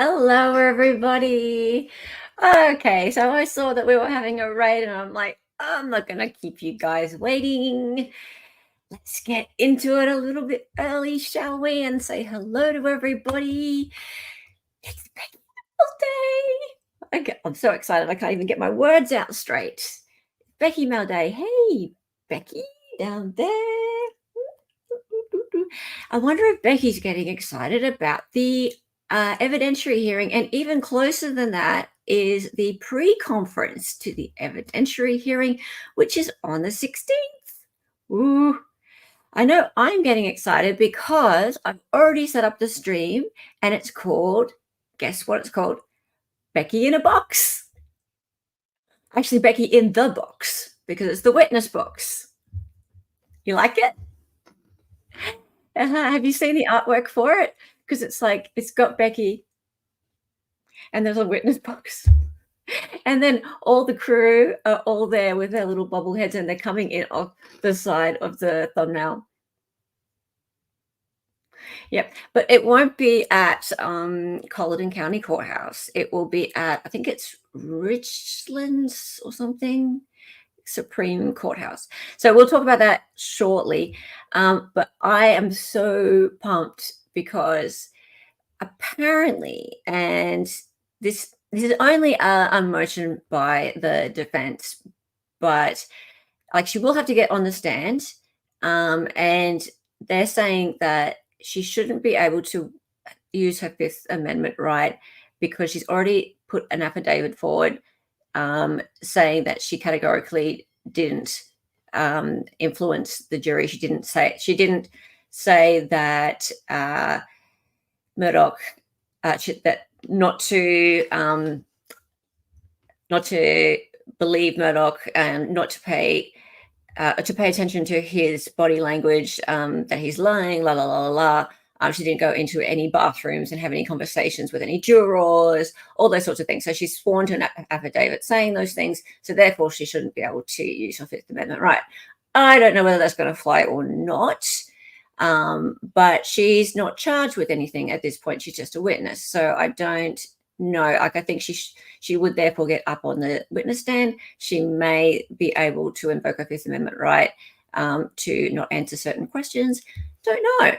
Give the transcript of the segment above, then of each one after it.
Hello, everybody. Okay, so I saw that we were having a raid, and I'm like, I'm not going to keep you guys waiting. Let's get into it a little bit early, shall we? And say hello to everybody. It's Becky Hill Day. Okay, I'm so excited. I can't even get my words out straight. Becky Murdaugh. Hey, Becky, down there. I wonder if Becky's getting excited about the evidentiary hearing, and even closer than that is the pre-conference to the evidentiary hearing, which is on the 16th. Ooh, I know I'm getting excited because I've already set up the stream, and it's called, guess what it's called? Becky in a Box. Actually, Becky in the Box, because it's the witness box. You like it? Have you seen the artwork for it? Because it's like, it's got Becky and there's a witness box. And then all the crew are all there with their little bobbleheads, and they're coming in off the side of the thumbnail. Yep, but it won't be at Culloden County Courthouse. It will be at, I think it's Richlands or something, Supreme Courthouse. So we'll talk about that shortly. But I am so pumped because apparently, and this is only a motion by the defense, but like she will have to get on the stand, and they're saying that she shouldn't be able to use her Fifth Amendment right because she's already put an affidavit forward saying that she categorically didn't influence the jury. She didn't say that Murdaugh that not to believe Murdaugh and not to pay attention to his body language, that he's lying, la la la la la. She didn't go into any bathrooms and have any conversations with any jurors, all those sorts of things. So she's sworn to an affidavit saying those things. So therefore, she shouldn't be able to use her Fifth Amendment right. I don't know whether that's going to fly or not, but she's not charged with anything at this point. She's just a witness. So I don't know. Like, I think she would therefore get up on the witness stand. She may be able to invoke her Fifth Amendment right to not answer certain questions. Don't know.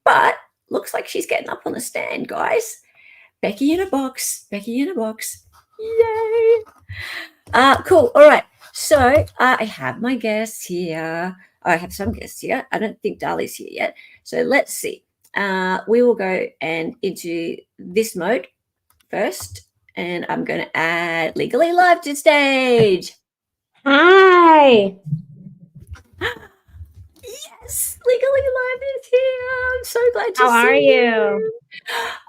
But looks like she's getting up on the stand, guys. Becky in a box. Becky in a box. Yay. Cool. All right. So I have my guests here. I have some guests here. I don't think Dali's here yet. So let's see. We will go into this mode first. And I'm going to add Legally Live to stage. Hi. Yes, Legally Live is here. I'm so glad to see you. How are you?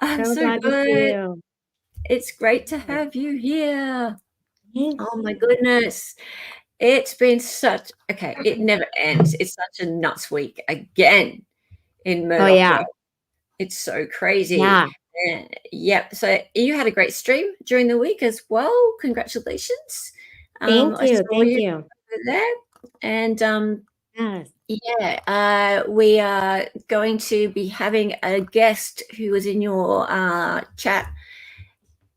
I'm so glad good. to see you. It's great to have you here. Thank Oh my you. goodness. It's been such, okay, it never ends. It's such a nuts week again in Murdaugh. Oh, yeah. World. It's so crazy. Yeah. Yep. So you had a great stream during the week as well. Congratulations. Thank you. Thank you. There. And Yes. yeah, we are going to be having a guest who was in your chat.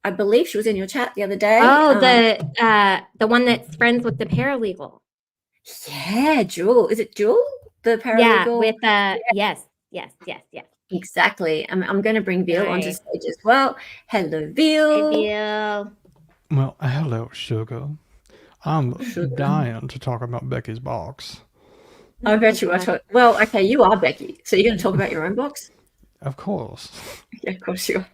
I believe she was in your chat the other day. Oh, the one that's friends with the paralegal. Yeah, Jewel. Is it Jewel? The paralegal? Yeah, with yes. Exactly. I'm going to bring Veal onto stage as well. Hello, Veal. Hey, Veal. Well, hello, Sugar. I'm dying to talk about Becky's box. I bet you are. Well, okay, you are Becky. So you're going to talk about your own box? Of course. Yeah, of course you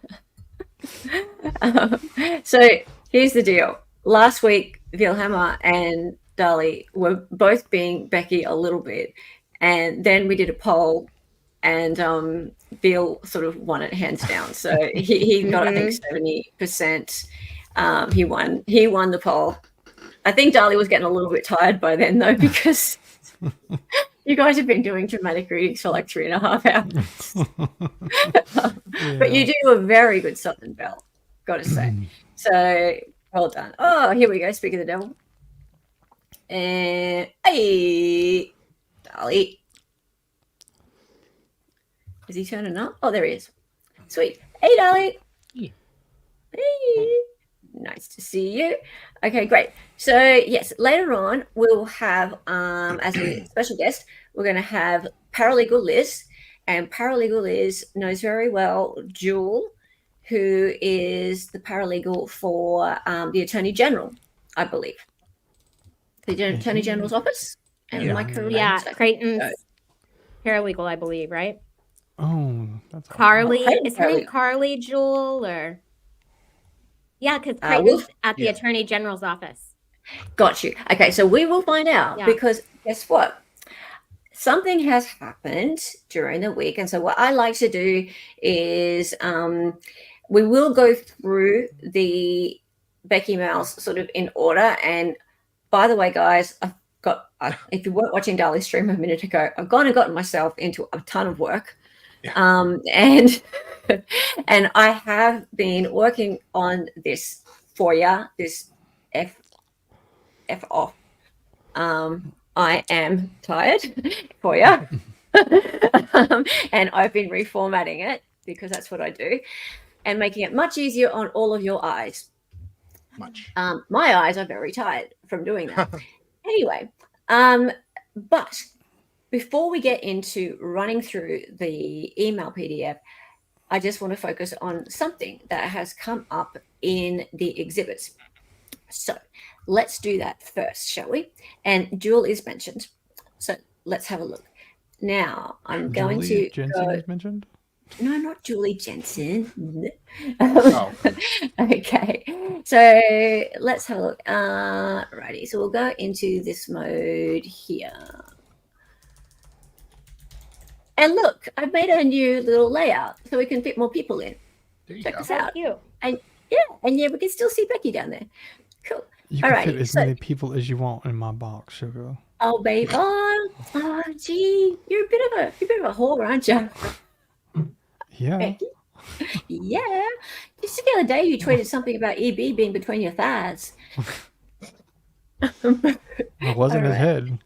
are. So here's the deal. Last week, Vilhammer and Dali were both being Becky a little bit. And then we did a poll, and Veal sort of won it hands down. So he got, I think, 70%. He won the poll. I think Dali was getting a little bit tired by then, though, because you guys have been doing dramatic readings for like 3.5 hours. But you do a very good Southern Belle, got to say. So well done. Oh, here we go. Speak of the devil. And hey, Dali. Is he turning up? Oh, there he is. Sweet. Hey, Dali. Hey, nice to see you. Okay, great. So yes, later on we'll have as a special guest, we're going to have paralegal Liz, and paralegal Liz knows very well Jewel, who is the paralegal for the Attorney General, I believe. The Attorney General's office. Am I correct? Yeah, Creighton's paralegal, I believe, right? Oh, that's Carly. Creighton Is her name paralegal. Carly Jewel or? Yeah, because we'll- Creighton's at the Attorney General's office. Got you. Okay, so we will find out because guess what? Something has happened during the week. And so what I like to do is we will go through the Becky Mouse sort of in order. And by the way, guys, if you weren't watching Dali's stream a minute ago, I've gone and gotten myself into a ton of work. And and I have been working on this for you, this F off. I am tired for you. And I've been reformatting it because that's what I do and making it much easier on all of your eyes. My eyes are very tired from doing that. Anyway, but before we get into running through the email PDF, I just want to focus on something that has come up in the exhibits. So let's do that first, shall we? And Jewel is mentioned. So let's have a look. Now I'm going to Jensen is mentioned? No, not Julie Jensen. Oh. Okay. So let's have a look. Righty. So we'll go into this mode here. And look, I've made a new little layout so we can fit more people in. Check this out. Cute. And we can still see Becky down there. Cool. You can fit as many people as you want in my box, Sugar. Oh, babe. Oh, gee. You're a bit of a whore, aren't you? Yeah. Becky? Yeah. Just the other day you tweeted something about EB being between your thighs. It wasn't his head.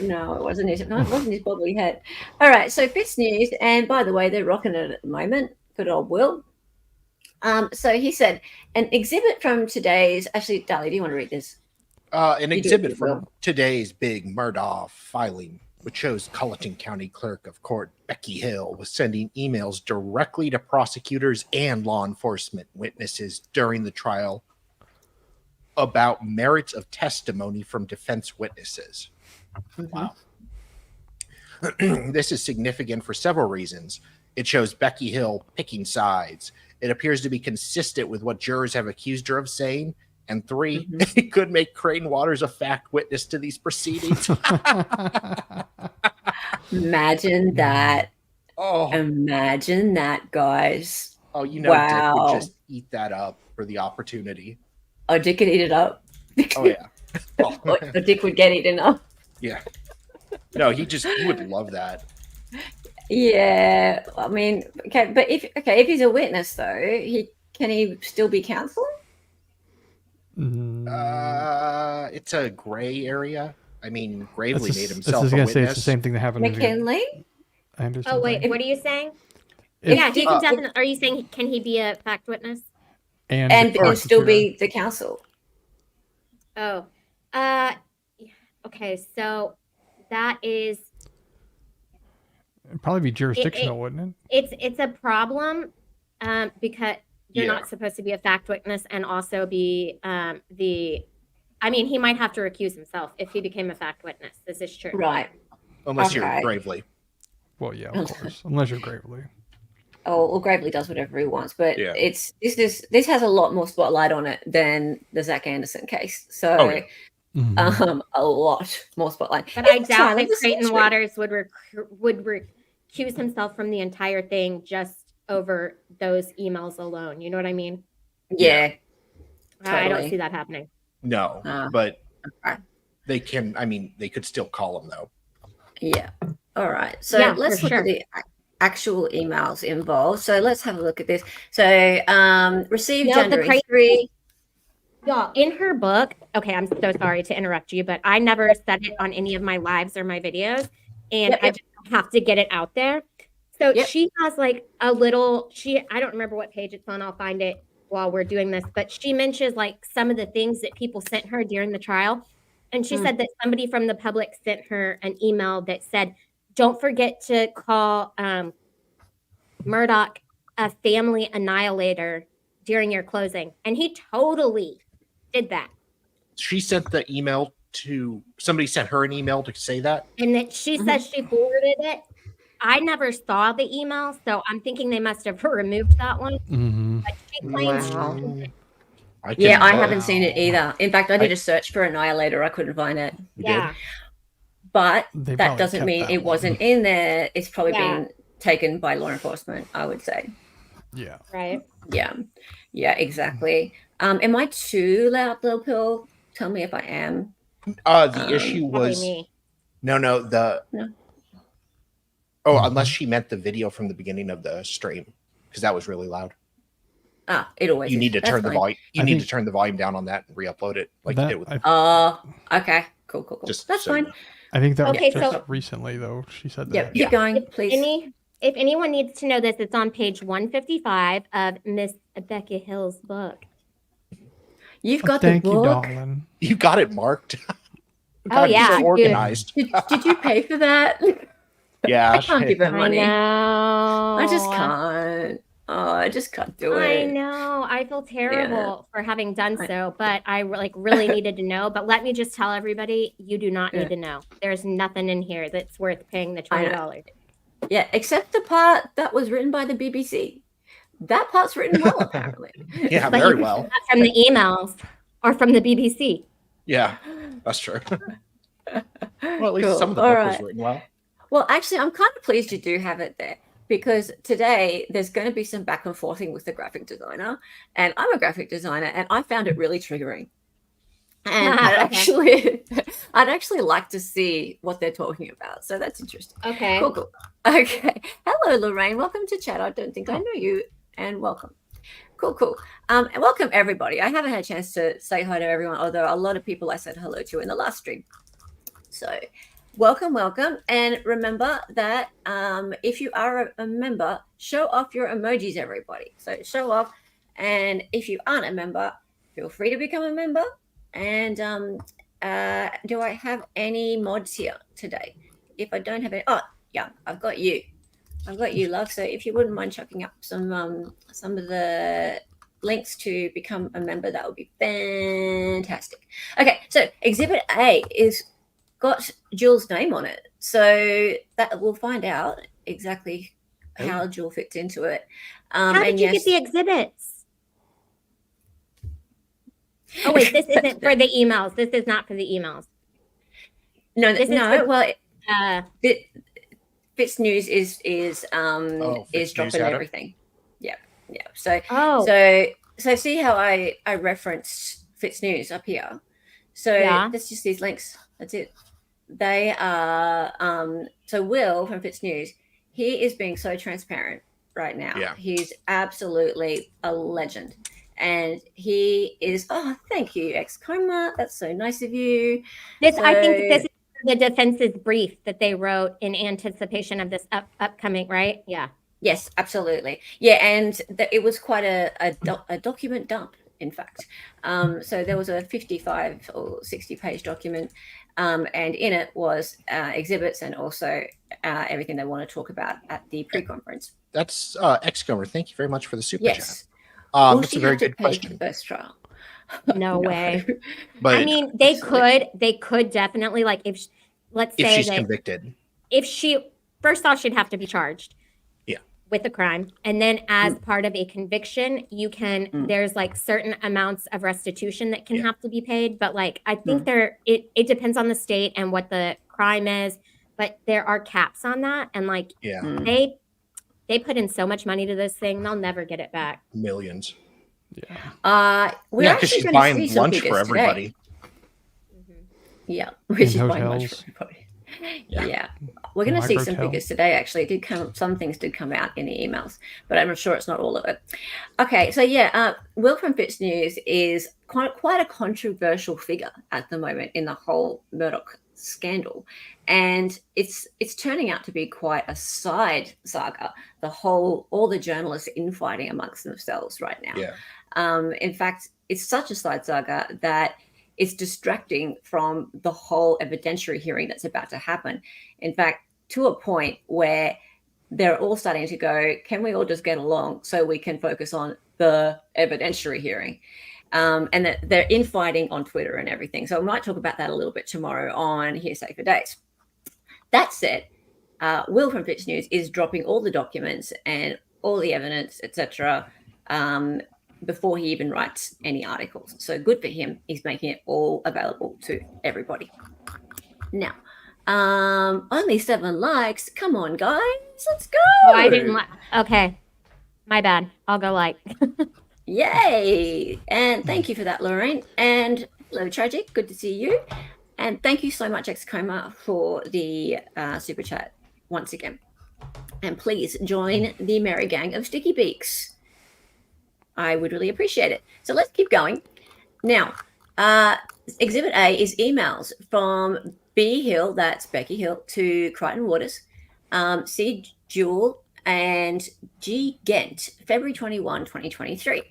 No, it wasn't his. No, it wasn't his bobbly head. All right. So Fitz News, and by the way, they're rocking it at the moment. Good old Will. So he said, an exhibit from today's. Actually, Dali, do you want to read this? An exhibit from today's big Murdaugh filing, which shows Colleton County Clerk of Court Becky Hill was sending emails directly to prosecutors and law enforcement witnesses during the trial about merits of testimony from defense witnesses. Wow. This is significant for several reasons. It shows Becky Hill picking sides. It appears to be consistent with what jurors have accused her of saying. And 3, it could make Creighton Waters a fact witness to these proceedings. Imagine that. Oh, Imagine that, guys. oh, you know, Dick would just eat that up for the opportunity. Oh, Dick could eat it up. Oh, yeah. Oh, Or Dick would get eaten up. yeah. No, he would love that. Yeah, I mean, okay, but if he's a witness though, can he still be counsel? It's a gray area. I mean, Gravely made himself I was a going to say witness. it's the same thing that happened to McKinley? Anderson. Oh, wait. What are you saying? If- Yeah, he can definitely. Are you saying can he be a fact witness? And still be the counsel. Oh, okay. So that is. It'd probably be jurisdictional, wouldn't It's a problem because you're Yeah. not supposed to be a fact witness and also be I mean, he might have to recuse himself if he became a fact witness. This is true. Right. Unless Okay. you're Gravely. Well, yeah, of course. Unless you're Gravely. Oh, well, Gravely does whatever he wants, but Yeah. this has a lot more spotlight on it than the Zach Anderson case. So, Oh, yeah. A lot more spotlight. But I It's doubt Tyler, that this is Creighton true. Waters would recuse himself from the entire thing just over those emails alone. You know what I mean? Yeah. I don't Totally. see that happening. No, Ah. but Okay. they can. I mean, they could still call him though. Yeah. All right. So Yeah, let's for look sure. at the actual emails involved. So let's have a look at this. So received No, the January cra- 3. Y'all, in her book, okay, I'm so sorry to interrupt you, but I never said it on any of my lives or my videos, and Yep, I just have to get it out there. So Yep. she has like a little, I don't remember what page it's on, I'll find it. while we're doing this, but she mentions like some of the things that people sent her during the trial. And she said that somebody from the public sent her an email that said, don't forget to call Murdaugh a family annihilator during your closing. And he totally did that. She sent the email to somebody, sent her an email to say that. And that she says she forwarded it. I never saw the email, so I'm thinking they must have removed that one. But she claims I haven't seen it either. In fact, I did a search for Annihilator. I couldn't find it. Yeah. But They that probably doesn't kept mean that it one. wasn't in there. It's probably been taken by law enforcement, I would say. Yeah. Right. Yeah. Yeah, exactly. Am I too loud, Little Pill? Tell me if I am. The issue Probably was me. no. No. Unless she meant the video from the beginning of the stream, because that was really loud. It always. You is. need to That's turn the fine. volume. You I need think- to turn the volume down on that and re-upload it like That- you did with. Okay. Cool. Just That's so fine. you know. I think that Okay, was just so- recently, though. She said Yeah, that. keep going, please. If anyone needs to know this, it's on page 155 of Miss Becky Hill's book. You've Oh, got the thank you, book. darling. You got it marked. Oh, yeah, so dude. organized. Did you pay for that? Yeah, I can't give her I money. know. I just can't. Oh, I just can't do it. I know. I feel terrible for having done so, but I really needed to know. But let me just tell everybody, you do not need to know. There's nothing in here that's worth paying the $20. Yeah, except the part that was written by the BBC. That part's written well, apparently. Yeah, But very you- well. Not from the emails or from the BBC. Yeah, that's true. Well, at least Cool. some of the All book was right. written well. Well, actually, I'm kind of pleased you do have it there because today there's going to be some back and forthing with the graphic designer, and I'm a graphic designer, and I found it really triggering. And I'd actually like to see what they're talking about. So that's interesting. Okay. Cool. Okay. Hello, Lorraine. Welcome to chat. I don't think I know you, and welcome. Cool. And welcome everybody. I haven't had a chance to say hi to everyone, although a lot of people I said hello to in the last stream. So welcome. And remember that if you are a member, show off your emojis, everybody. So show off. And if you aren't a member, feel free to become a member. And do I have any mods here today? If I don't have any, I've got you. Love. So if you wouldn't mind chucking up some of the links to become a member, that would be fantastic. Okay, so Exhibit A is got Jewel's name on it, so that we'll find out exactly how Jewel fits into it. How did you get the exhibits? Oh wait, this isn't for the emails. This is not for the emails. No. This is for- Well, Uh, Fitz News is Fitz dropping News had it? everything. Yeah. So oh, so see how I referenced Fitz News up here. So Yeah. that's just these links. That's it. They are so Will from Fitz News, he is being so transparent right now. Yeah. He's absolutely a legend. And he is, thank you, ex-Coma. That's so nice of you. I think So- this is the defense's brief that they wrote in anticipation of this upcoming, right? Yeah. Yes, absolutely. Yeah, and it was quite a document dump, in fact. So there was a 55 or 60-page document, and in it was exhibits and also everything they want to talk about at the pre-conference. That's X-Gomer. Thank you very much for the super chat. Yes. That's she a very have to good pay for question. the first trial? No way. But I mean, they could definitely, like, if let's if say she's that convicted, if she, first off, she'd have to be charged. Yeah. With a crime. And then as part of a conviction, you can, there's like certain amounts of restitution that can have to be paid. But like, I think it depends on the state and what the crime is, but there are caps on that. And like, they put in so much money to this thing, they'll never get it back. millions. We're Because she's actually going to see buying some lunch figures for everybody. today. Yeah, which is In buying lunch hotels. for everybody. Yeah. Yeah. We're going to see some Microtel. figures today. Actually, it did come. Some things did come out in the emails, but I'm sure it's not all of it. Okay, so Will from Fitz News is quite a controversial figure at the moment in the whole Murdaugh scandal, and it's turning out to be quite a side saga. All the journalists infighting amongst themselves right now. Yeah. In fact, it's such a side saga that it's distracting from the whole evidentiary hearing that's about to happen. In fact, to a point where they're all starting to go, can we all just get along so we can focus on the evidentiary hearing? And that they're infighting on Twitter and everything. So we might talk about that a little bit tomorrow on Hearsay for Days. That said, Will from Fitch News is dropping all the documents and all the evidence, etc., before he even writes any articles. So good for him. He's making it all available to everybody. Now, only 7 likes. Come on, guys. Let's go. Oh, I didn't like. Okay. My bad. I'll go like. Yay. And thank you for that, Lorraine. And hello, Tragic. Good to see you. And thank you so much, Excoma, for the super chat once again. And please join the merry gang of Sticky Beaks. I would really appreciate it. So let's keep going. Now, Exhibit A is emails from B. Hill, that's Becky Hill, to Crichton Waters, C. Jewell, and G. Gent, February 21, 2023.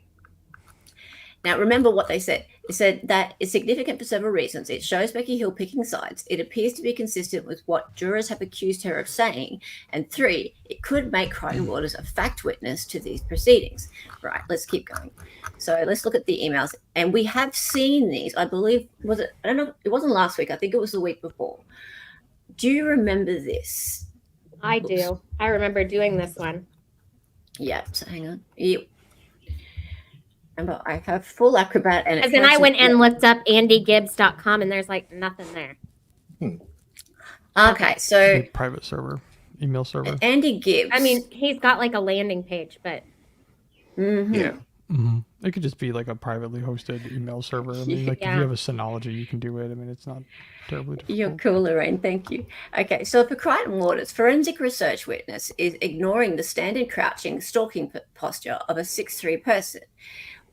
Now, remember what they said. They said that it's significant for several reasons. It shows Becky Hill picking sides. It appears to be consistent with what jurors have accused her of saying. And 3, it could make Crichton Waters a fact witness to these proceedings. Right, let's keep going. So let's look at the emails. And we have seen these, I believe, I don't know, it wasn't last week. I think it was the week before. Do you remember this? I do. I remember doing this one. Yeah, so hang on. Remember, I have full Acrobat. And then I went and looked up andygibbs.com and there's like nothing there. Okay, so private server, email server. Andy Gibbs. I mean, he's got like a landing page, but Yeah. Mm-hmm. It could just be like a privately hosted email server. I mean, like if you have a Synology, you can do it. I mean, it's not terribly difficult. You're cool, Lorraine. Thank you. Okay, so for Crichton Waters, forensic research witness is ignoring the standard crouching, stalking posture of a 6'3" person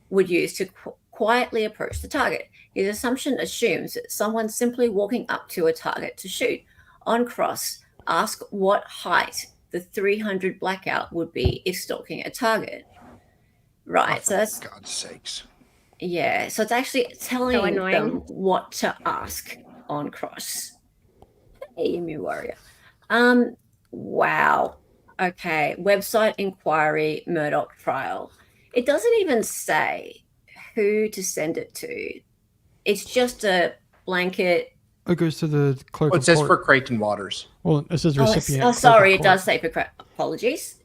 would use to quietly approach the target. His assumption assumes that someone simply walking up to a target to shoot. On cross, ask what height the 300 blackout would be if stalking a target. Right, Oh, so that's for God's sakes. Yeah, so it's actually telling them what to ask on cross. Hey, Emu Warrior. Wow. Okay, website inquiry, Murdaugh trial. It doesn't even say who to send it to. It's just a blanket. It goes to the clerk Well, of it says court. for Crichton Waters. Well, it says recipient. Oh, clerk sorry, of it court. does say for apologies.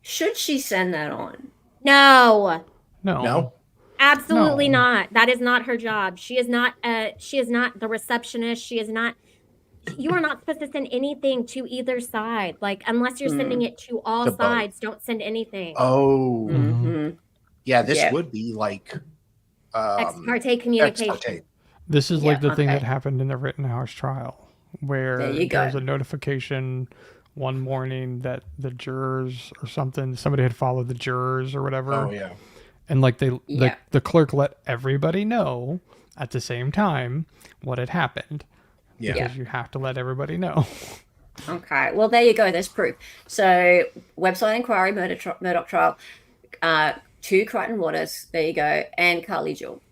Should she send that on? no, No? absolutely No. not. That is not her job. She is not the receptionist. She is not. You are not supposed to send anything to either side. Like, unless you're sending it to all To both. sides, don't send anything. Oh. Mm-hmm. Yeah, this Yeah. would be like Ex parte communication. ex parte. This is like Yeah, the thing okay. that happened in the Rittenhouse trial, where There you there was go. a notification one morning that the jurors or somebody had followed the jurors or whatever. Oh, yeah. And like Yeah. the clerk let everybody know at the same time what had happened. Yeah. Because you have to let everybody know. Okay, well, there you go. There's proof. So, website inquiry, Murdaugh trial, to Crichton Waters. There you go. And Carly Jewell.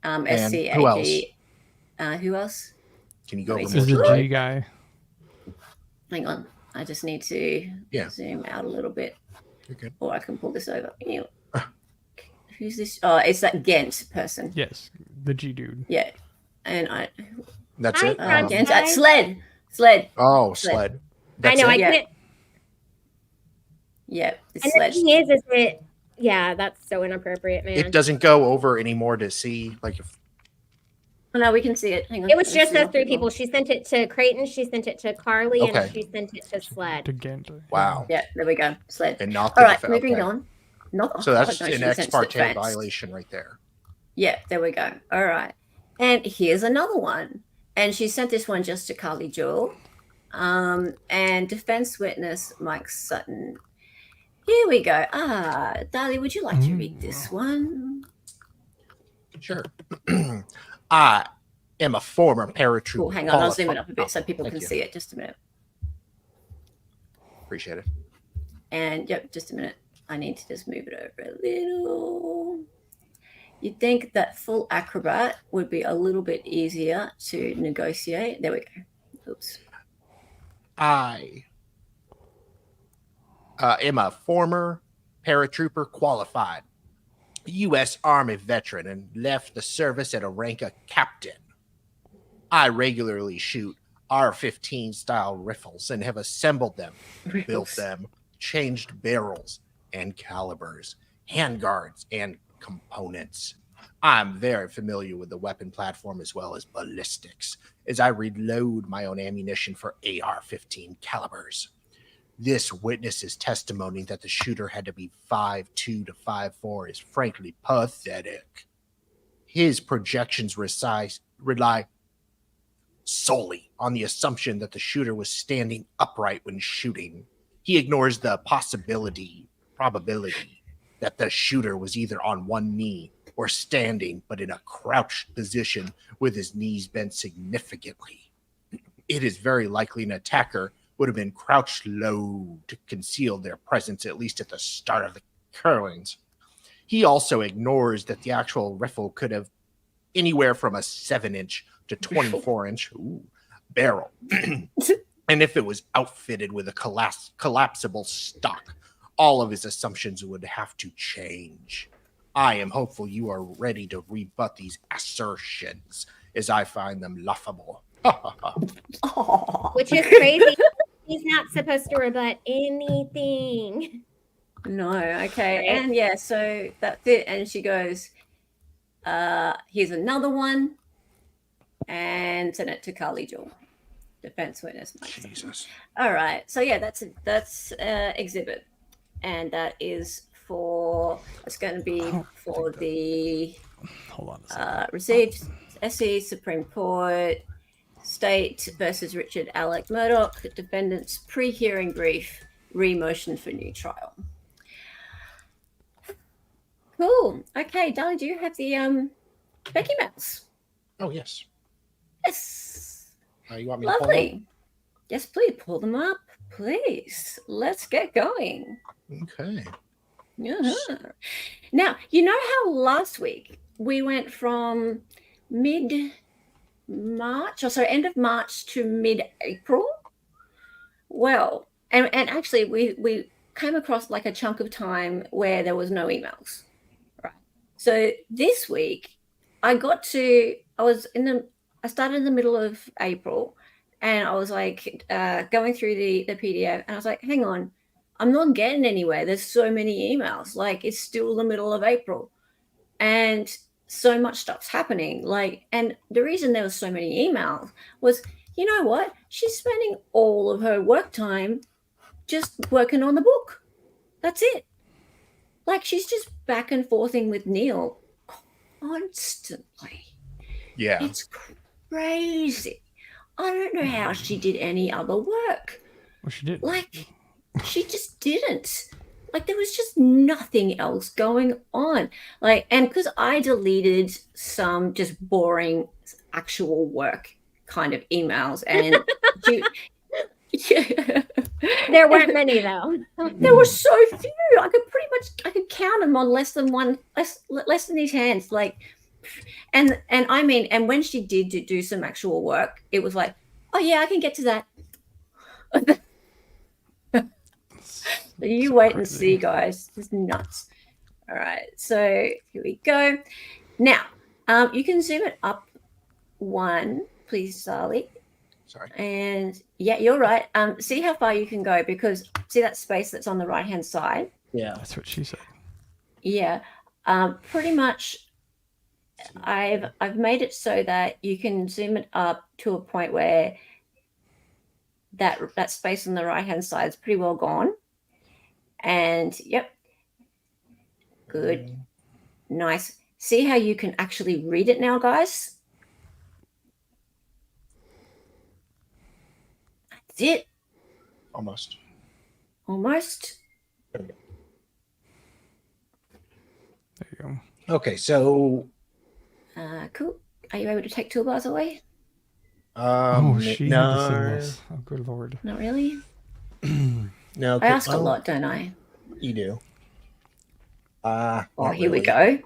And SCAG. who else? Who else? Can you go over This This is more? the Sure. G guy. Hang on. I just need to Yeah. zoom out a little bit. You're good. Or I can pull this over. Ew. Who's this? Oh, it's that Gent person. Yes, the G dude. Yeah. And I. That's Hi, it. Front Gent. Hi. Sled. Oh, sled. I That's know. it? I Yeah. couldn't. Yeah. It's And the Sled. thing is it? Yeah, that's so inappropriate, man. It doesn't go over anymore to see like if Oh, no, we can see it. Hang on. It was Let's just see those what 3 people. She sent it to Creighton, she sent it to Carly, Okay. and she sent it to Sled. To Ghent. wow. Yeah, there we go. Sled. And not the All right, defen- moving okay. on. Not So that's no, she an sent ex to parte defense. violation right there. Yeah, there we go. All right. And here's another one. And she sent this one just to Carly Jewell. And defense witness Mike Sutton. Here we go. Dali, would you like to read this one? Sure. am a former paratrooper. Cool, hang on, I'll zoom it up a bit so people can see it. Just a minute. Appreciate it. And yep, just a minute. I need to just move it over a little. You'd think that full acrobat would be a little bit easier to negotiate. There we go. Oops. I am a former paratrooper, qualified U.S. Army veteran, and left the service at a rank of captain. I regularly shoot R-15 style rifles and have assembled them, built them, changed barrels and calibers, handguards and components. I'm very familiar with the weapon platform as well as ballistics, as I reload my own ammunition for AR-15 calibers. This witness's testimony that the shooter had to be 5'2" to 5'4" is frankly pathetic. His projections rely solely on the assumption that the shooter was standing upright when shooting. He ignores the probability that the shooter was either on one knee or standing, but in a crouched position with his knees bent significantly. It is very likely an attacker would have been crouched low to conceal their presence, at least at the start of the occurrence. He also ignores that the actual rifle could have anywhere from a 7-inch to 24-inch barrel. And if it was outfitted with a collapsible stock, all of his assumptions would have to change. I am hopeful you are ready to rebut these assertions, as I find them laughable. Which is crazy. He's not supposed to rebut anything. No, okay. Right. And yeah, so that's it. And she goes, here's another one. And send it to Carly Jewell, defense witness. Jesus. All right. So yeah, that's exhibit. And that is it's going to be for the hold on a second. received SC Supreme Court State versus Richard Alex Murdaugh, defendant's pre-hearing brief, re-motion for new trial. Cool. Okay, Dali, do you have the Becky maps? Oh, yes. Yes. You want me to pull them? Lovely. Yes, please pull them up. Please. Let's get going. Okay. Uh-huh. Now, you know how last week we went from end of March to mid-April? Well, and actually we came across like a chunk of time where there was no emails. Right. So this week I started in the middle of April, and I was like going through the PDF, and I was like, hang on, I'm not getting anywhere. There's so many emails. Like, it's still the middle of April, and so much stuff's happening. Like, and the reason there was so many emails was, you know what? She's spending all of her work time just working on the book. That's it. Like, she's just back and forthing with Neil constantly. Yeah. It's crazy. I don't know how she did any other work. Well, she did. Like, she just didn't. Like, there was just nothing else going on. Like, and because I deleted some just boring actual work kind of emails, and There weren't many though. There were so few. I could count them on less than his hands. Like, and I mean, and when she did do some actual work, it was like, oh yeah, I can get to that. You wait and see, guys. It's nuts. All right, so here we go. Now, you can zoom it up one, please, Sally. Sorry. And yeah, you're right. See how far you can go, because see that space that's on the right-hand side? Yeah. That's what she said. Yeah. Pretty much I've made it so that you can zoom it up to a point where that space on the right-hand side is pretty well gone. And yep. Good. Nice. See how you can actually read it now, guys? That's it. Almost. Almost. There you go. Okay, so Cool. Are you able to take toolbars away? She had to sing this. Oh, good lord. Not really. No, I ask a lot, don't I? You do. Oh, here we go.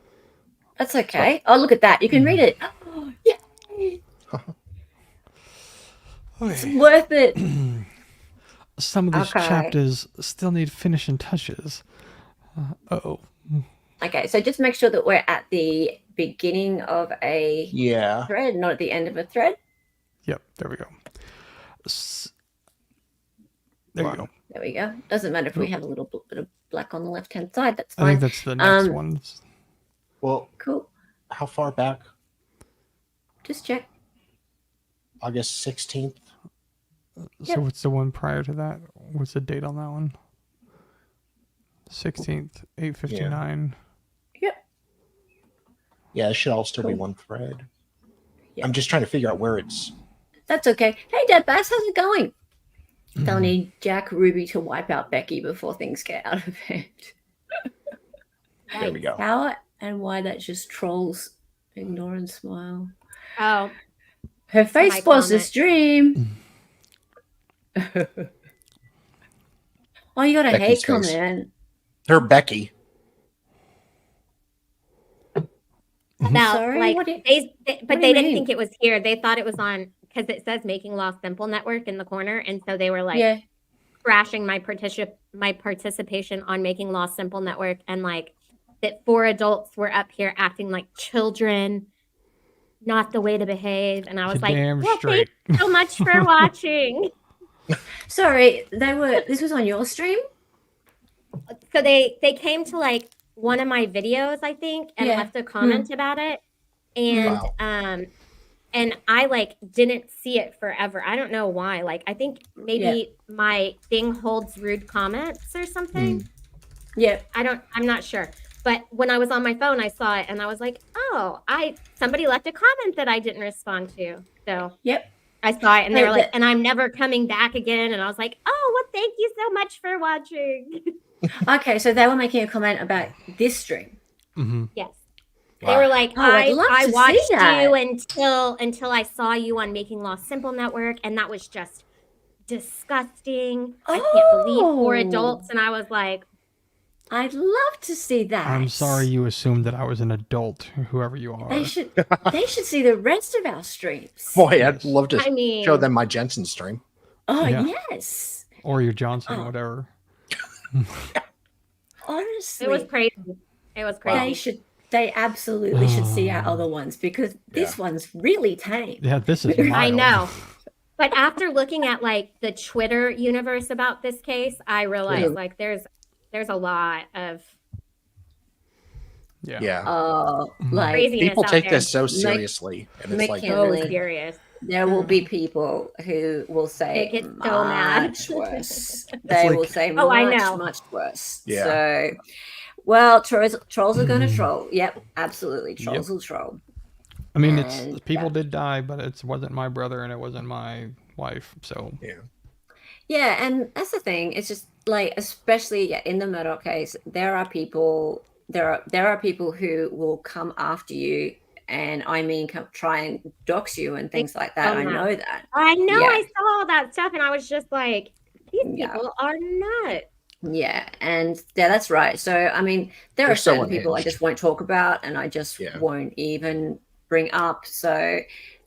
That's okay. Oh, look at that. You can read it. Oh, yay. It's worth it. Some of these chapters still need finishing touches. Okay, so just make sure that we're at the beginning of a thread, not at the end of a thread. Yep, there we go. There you go. There we go. Doesn't matter if we have a little bit of black on the left-hand side. That's fine. I think that's the next one. Well, cool. How far back? Just check. August 16th. So what's the one prior to that? What's the date on that one? 16th, 8:59. Yep. Yeah, it should all still be one thread. Yep. I'm just trying to figure out where it's... That's okay. Hey, Dad Bass, how's it going? They'll need Jack Ruby to wipe out Becky before things get out of hand. There we go. How and why that's just trolls. Ignore and smile. Oh. Her face was a stream. Oh, you got a hate comment. Her Becky. About Sorry? they didn't think it was here. They thought it was on because it says Making Law Simple Network in the corner, and so they were like crashing my participation on Making Law Simple Network, and like that 4 adults were up here acting like children, not the way to behave. And I was like, well, thank you so much for watching. Sorry, this was on your stream? So they came to like one of my videos, I think, and left a comment about it. And and I like didn't see it forever. I don't know why. Like I think maybe my thing holds rude comments or something. Yeah. I'm not sure. But when I was on my phone, I saw it and I was like, oh, somebody left a comment that I didn't respond to. So I saw it and they were like, and I'm never coming back again. And I was like, oh, well, thank you so much for watching. Okay, so they were making a comment about this stream. Yes. They were like, I watched you until I saw you on Making Law Simple Network, and that was just disgusting. I can't believe 4 adults. And I was like, I'd love to see that. I'm sorry you assumed that I was an adult, whoever you are. They should see the rest of our streams. Boy, I'd love to show them my Jensen stream. Oh, yes. Or your Johnson, whatever. Honestly. It was crazy. It was crazy. They absolutely should see our other ones because this one's really tame. Yeah, this is mild. I know. But after looking at like the Twitter universe about this case, I realized like there's a lot of like people take this so seriously, and it's like so serious. There will be people who will say they get so mad. Worse. They will say much worse. Yeah. So, well, trolls are going to troll. Yep, absolutely. Trolls will troll. I mean, people did die, but it wasn't my brother and it wasn't my wife. So yeah, and that's the thing. It's just like, especially in the Murdaugh case, there are people who will come after you. And I mean, try and dox you and things like that. I know that. I know. I saw all that stuff, and I was just like, "These people are nuts." Yeah, and that's right. So, I mean, there are certain people I just won't talk about, and I just won't even bring up. So,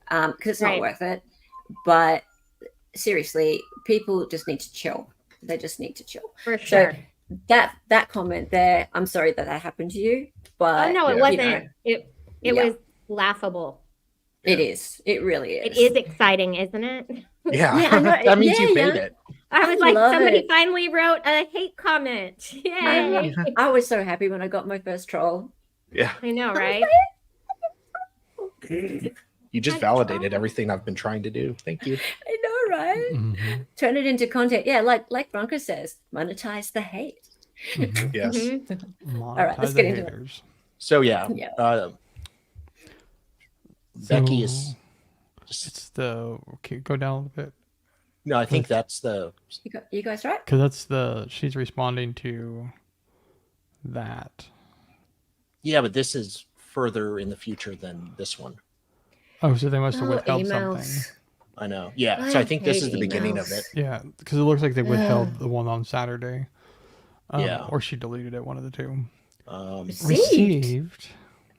because it's not worth it. But seriously, people just need to chill. They just need to chill. For sure. So that comment there, I'm sorry that happened to you, but no, it wasn't. It was laughable. It is. It really is. It is exciting, isn't it? Yeah. That means you made it. I was like, somebody finally wrote a hate comment. Yay. I was so happy when I got my first troll. Yeah. I know, right? You just validated everything I've been trying to do. Thank you. I know, right? Turn it into content. Yeah, like Bronco says, monetize the hate. Yes. All right, let's get into it. So Becky is just go down a little bit. No, I think that's the you guys right? Because she's responding to that. Yeah, but this is further in the future than this one. Oh, so they must have Oh, withheld emails. something. I know. Yeah. I So I think this is the hate beginning of emails. it. Yeah, because it looks like they withheld the one on Saturday. Yeah. Or she deleted it, one of the two. Received.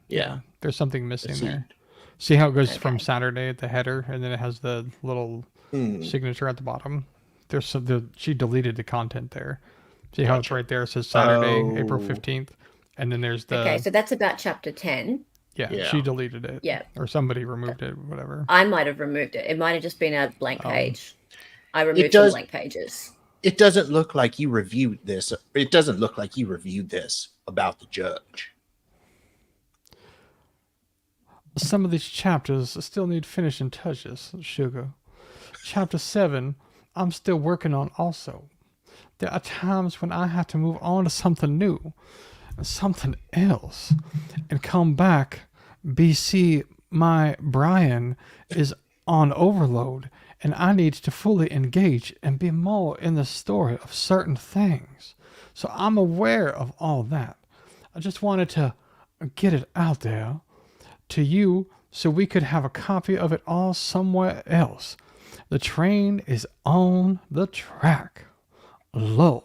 Yeah. There's something missing there. Received. See how it goes from Okay. Saturday at the header, and then it has the little signature at the bottom. She deleted the content there. See how it's right there? It says Saturday, April 15th. And then there's the... Okay, so that's about chapter 10. Yeah, she deleted it. Yeah. Or somebody removed it, whatever. I might have removed it. It might have just been a blank page. I removed does- some blank pages. It doesn't look like you reviewed this. It doesn't look like you reviewed this about the judge. Some of these chapters still need finishing touches, Sugar. Chapter 7, I'm still working on also. There are times when I have to move on to something new, something else, and come back. BC, my Brian is on overload, and I need to fully engage and be more in the story of certain things. So I'm aware of all that. I just wanted to get it out there to you so we could have a copy of it all somewhere else. The train is on the track. Low.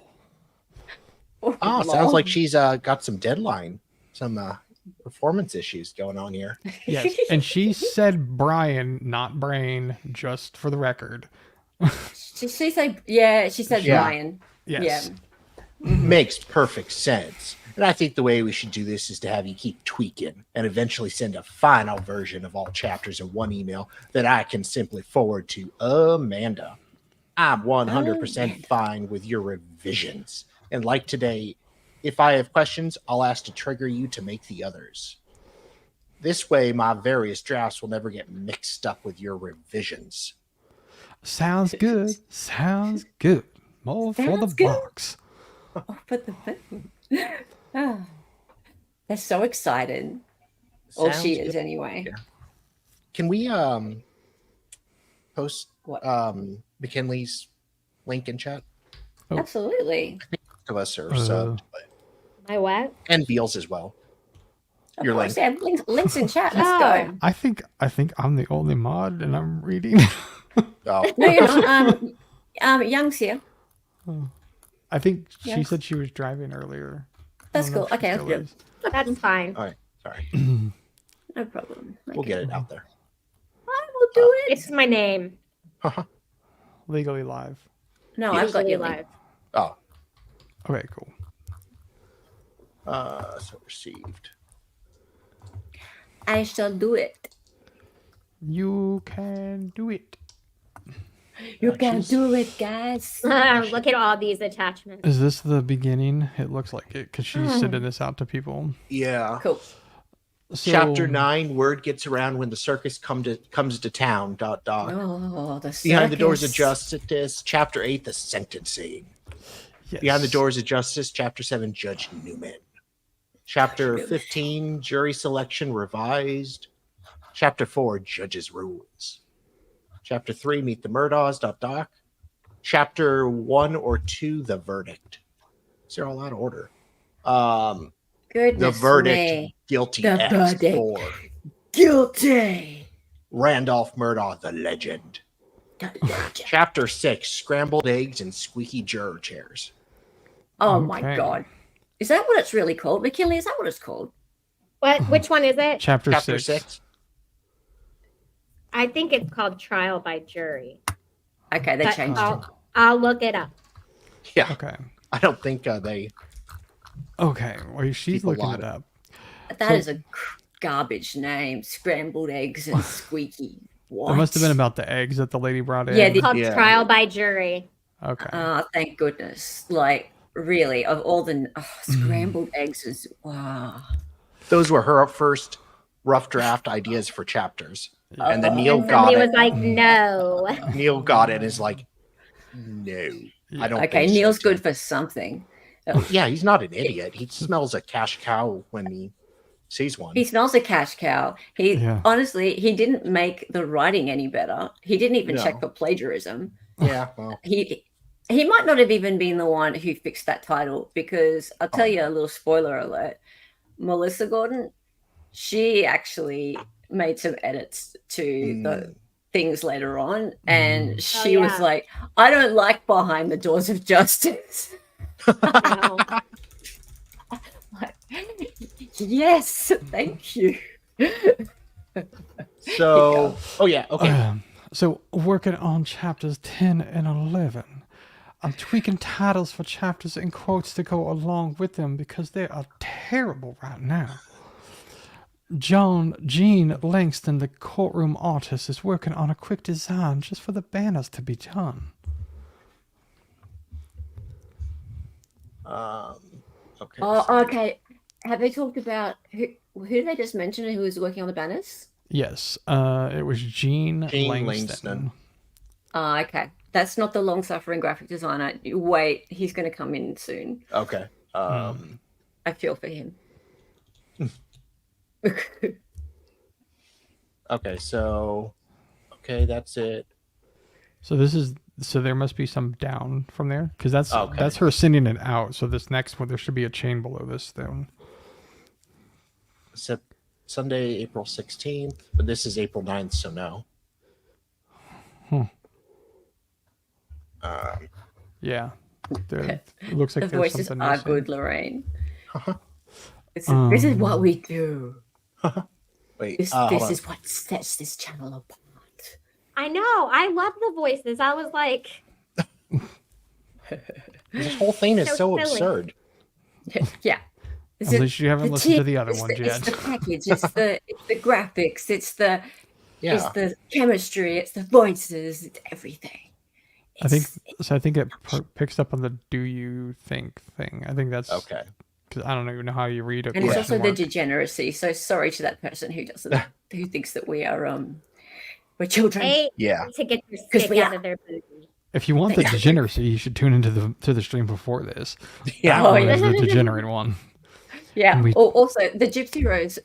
Oh, sounds like she's got some deadline, some performance issues going on here. Yes, and she said Brian, not Brain, just for the record. She said, she said Yeah. Brian. Yes. Yeah. Makes perfect sense. And I think the way we should do this is to have you keep tweaking and eventually send a final version of all chapters in one email that I can simply forward to Amanda. I'm 100% fine with your revisions. And like today, if I have questions, I'll ask to trigger you to make the others. This way, my various drafts will never get mixed up with your revisions. Sounds good. Sounds good. More for the Sounds good. box. Oh, but the thing. Oh, they're so excited. Or she Sounds is good. anyway. Yeah. Can we post What? McKinley's link in chat? Oh. Absolutely. Most of us are subbed, but, My what? and Beals as well. Of Your course, link. yeah, links in chat. Let's Oh. go. I think I'm the only mod, and I'm reading. Oh, No, you're not. Young's here. I think she Yes. said she was driving earlier. I That's don't know cool. if she Okay, still that's is. That's fine. all right. Sorry. No problem. We'll get it out there. I will do it. It's my name. Legally live. No, I've got Usually your link. live. Oh, Okay, cool. so received. I shall do it. You can do it. You can do it, guys. Look at all these attachments. Is this the beginning? It looks like it because she's Hmm. sending this out to people. Yeah. Cool. So, Chapter 9, word gets around when the circus comes to town. ... Oh, the Behind the doors of circus. justice. Chapter 8, the sentencing. yes. Behind the doors of justice. Chapter 7, Judge Newman. Chapter 15, jury selection revised. Chapter 4, judge's rules. Chapter 3, meet the Murdaughs. ... Chapter 1 or 2, the verdict. These are all out of order. Goodness The verdict, me. guilty The verdict. X4. Guilty. Randolph Murdaugh, the legend. Chapter 6, scrambled eggs and squeaky juror chairs. Oh my Okay. god. Is that what it's really called? McKinley, is that what it's called? What? Which one is it? Chapter Chapter 6. 6. I think it's called trial by jury. Okay, they But changed it. I'll look it up. Yeah, Okay. I don't think they. Okay. Well, she's Keep a looking lot it of- up. That is a garbage name. Scrambled eggs and squeaky. What? It must have been about the eggs that the lady brought in. Yeah, It's called Yeah. trial by jury. Okay. Oh, thank goodness. Like, really, of all the scrambled eggs is wow. Those were her first rough draft ideas for chapters. And then Uh-oh. Neil And got somebody it. was like, no. Neil got it and is like, no, I don't Okay, think so, Neil's Tim." good for something. Yeah, he's not an idiot. He smells a cash cow when he sees one. He smells a cash cow. He Yeah. honestly, he didn't make the writing any better. He didn't even No. check for plagiarism. Yeah, well, He might not have even been the one who fixed that title, because I'll tell you a little spoiler alert. Melissa Gordon, she actually made some edits to the things later on, and she yeah. was like, I don't like Behind the Doors of Justice. No. Like, yes, thank you. So, oh yeah, okay. So working on chapters 10 and 11. I'm tweaking titles for chapters and quotes to go along with them because they are terrible right now. Gene Langston, the courtroom artist, is working on a quick design just for the banners to be done. Okay. Oh, okay. Have they talked about who did they just mention who was working on the banners? Yes, it was Gene Langston. Langston. Oh, okay. That's not the long-suffering graphic designer. Wait, he's going to come in soon. Okay. I feel for him. Okay, so that's it. So there must be some down from there because that's her sending it out. So this next one, there should be a chain below this then. Sunday, April 16th, but this is April 9th, so no. Yeah, it looks like The there's voices something are missing. good, Lorraine. This is what we do. Wait, This hold on. is what sets this channel apart. I know. I love the voices. I was like, This whole thing is So so silly. absurd. Yeah. At least you haven't listened to the other ones It's yet. the package. It's the graphics. It's the Yeah. chemistry. It's the voices. It's everything. I think it picks up on the "do you think" thing. I think that's Okay. because I don't even know how you read it. And it's question also the mark. degeneracy. So sorry to that person who thinks that we are we're children. hey, Yeah. to get their 'Cause stick we out are. of their booty. If you want the degeneracy, you should tune into the stream before this. Yeah. That one yeah. is the degenerate one. Yeah. And we- Also, the Gypsy Rose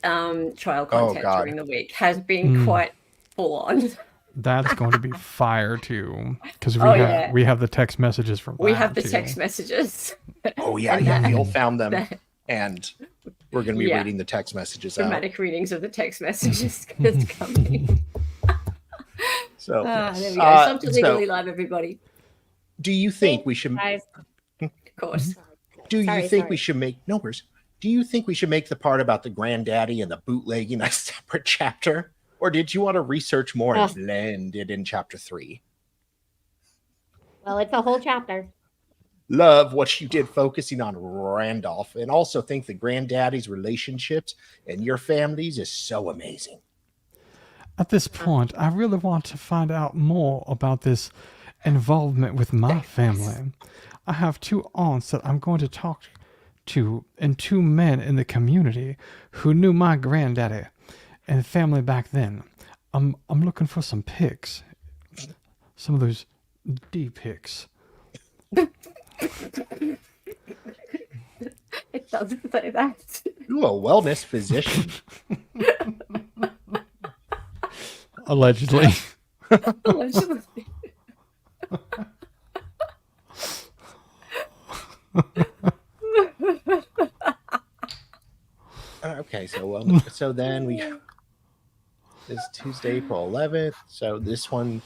trial content God. during the week has been quite full on. That's going to be fire too, because yeah. we have the text messages from We that, have the too. text messages. Oh yeah, And yeah. that- Neil found them, and we're going to be Yeah. reading the text messages out. Dramatic readings of the text messages is coming. So, There we go. Some to so Legally Live, everybody. do you think we should? Guys, Of course. Do you Sorry, think sorry. we should make no worries? Do you think we should make the part about the granddaddy and the bootlegging a separate chapter, or did you want to research more and blend it in chapter 3? well, it's a whole chapter. Love what you did focusing on Randolph, and also think the granddaddy's relationships and your families is so amazing. At this point, I really want to find out more about this involvement with my family. I have 2 aunts that I'm going to talk to and 2 men in the community who knew my granddaddy and family back then. I'm looking for some pics. Some of those D pics. It doesn't say that. Ooh, a wellness physician. Allegedly. Allegedly. Okay, so then we this Tuesday, April 11th. So this one,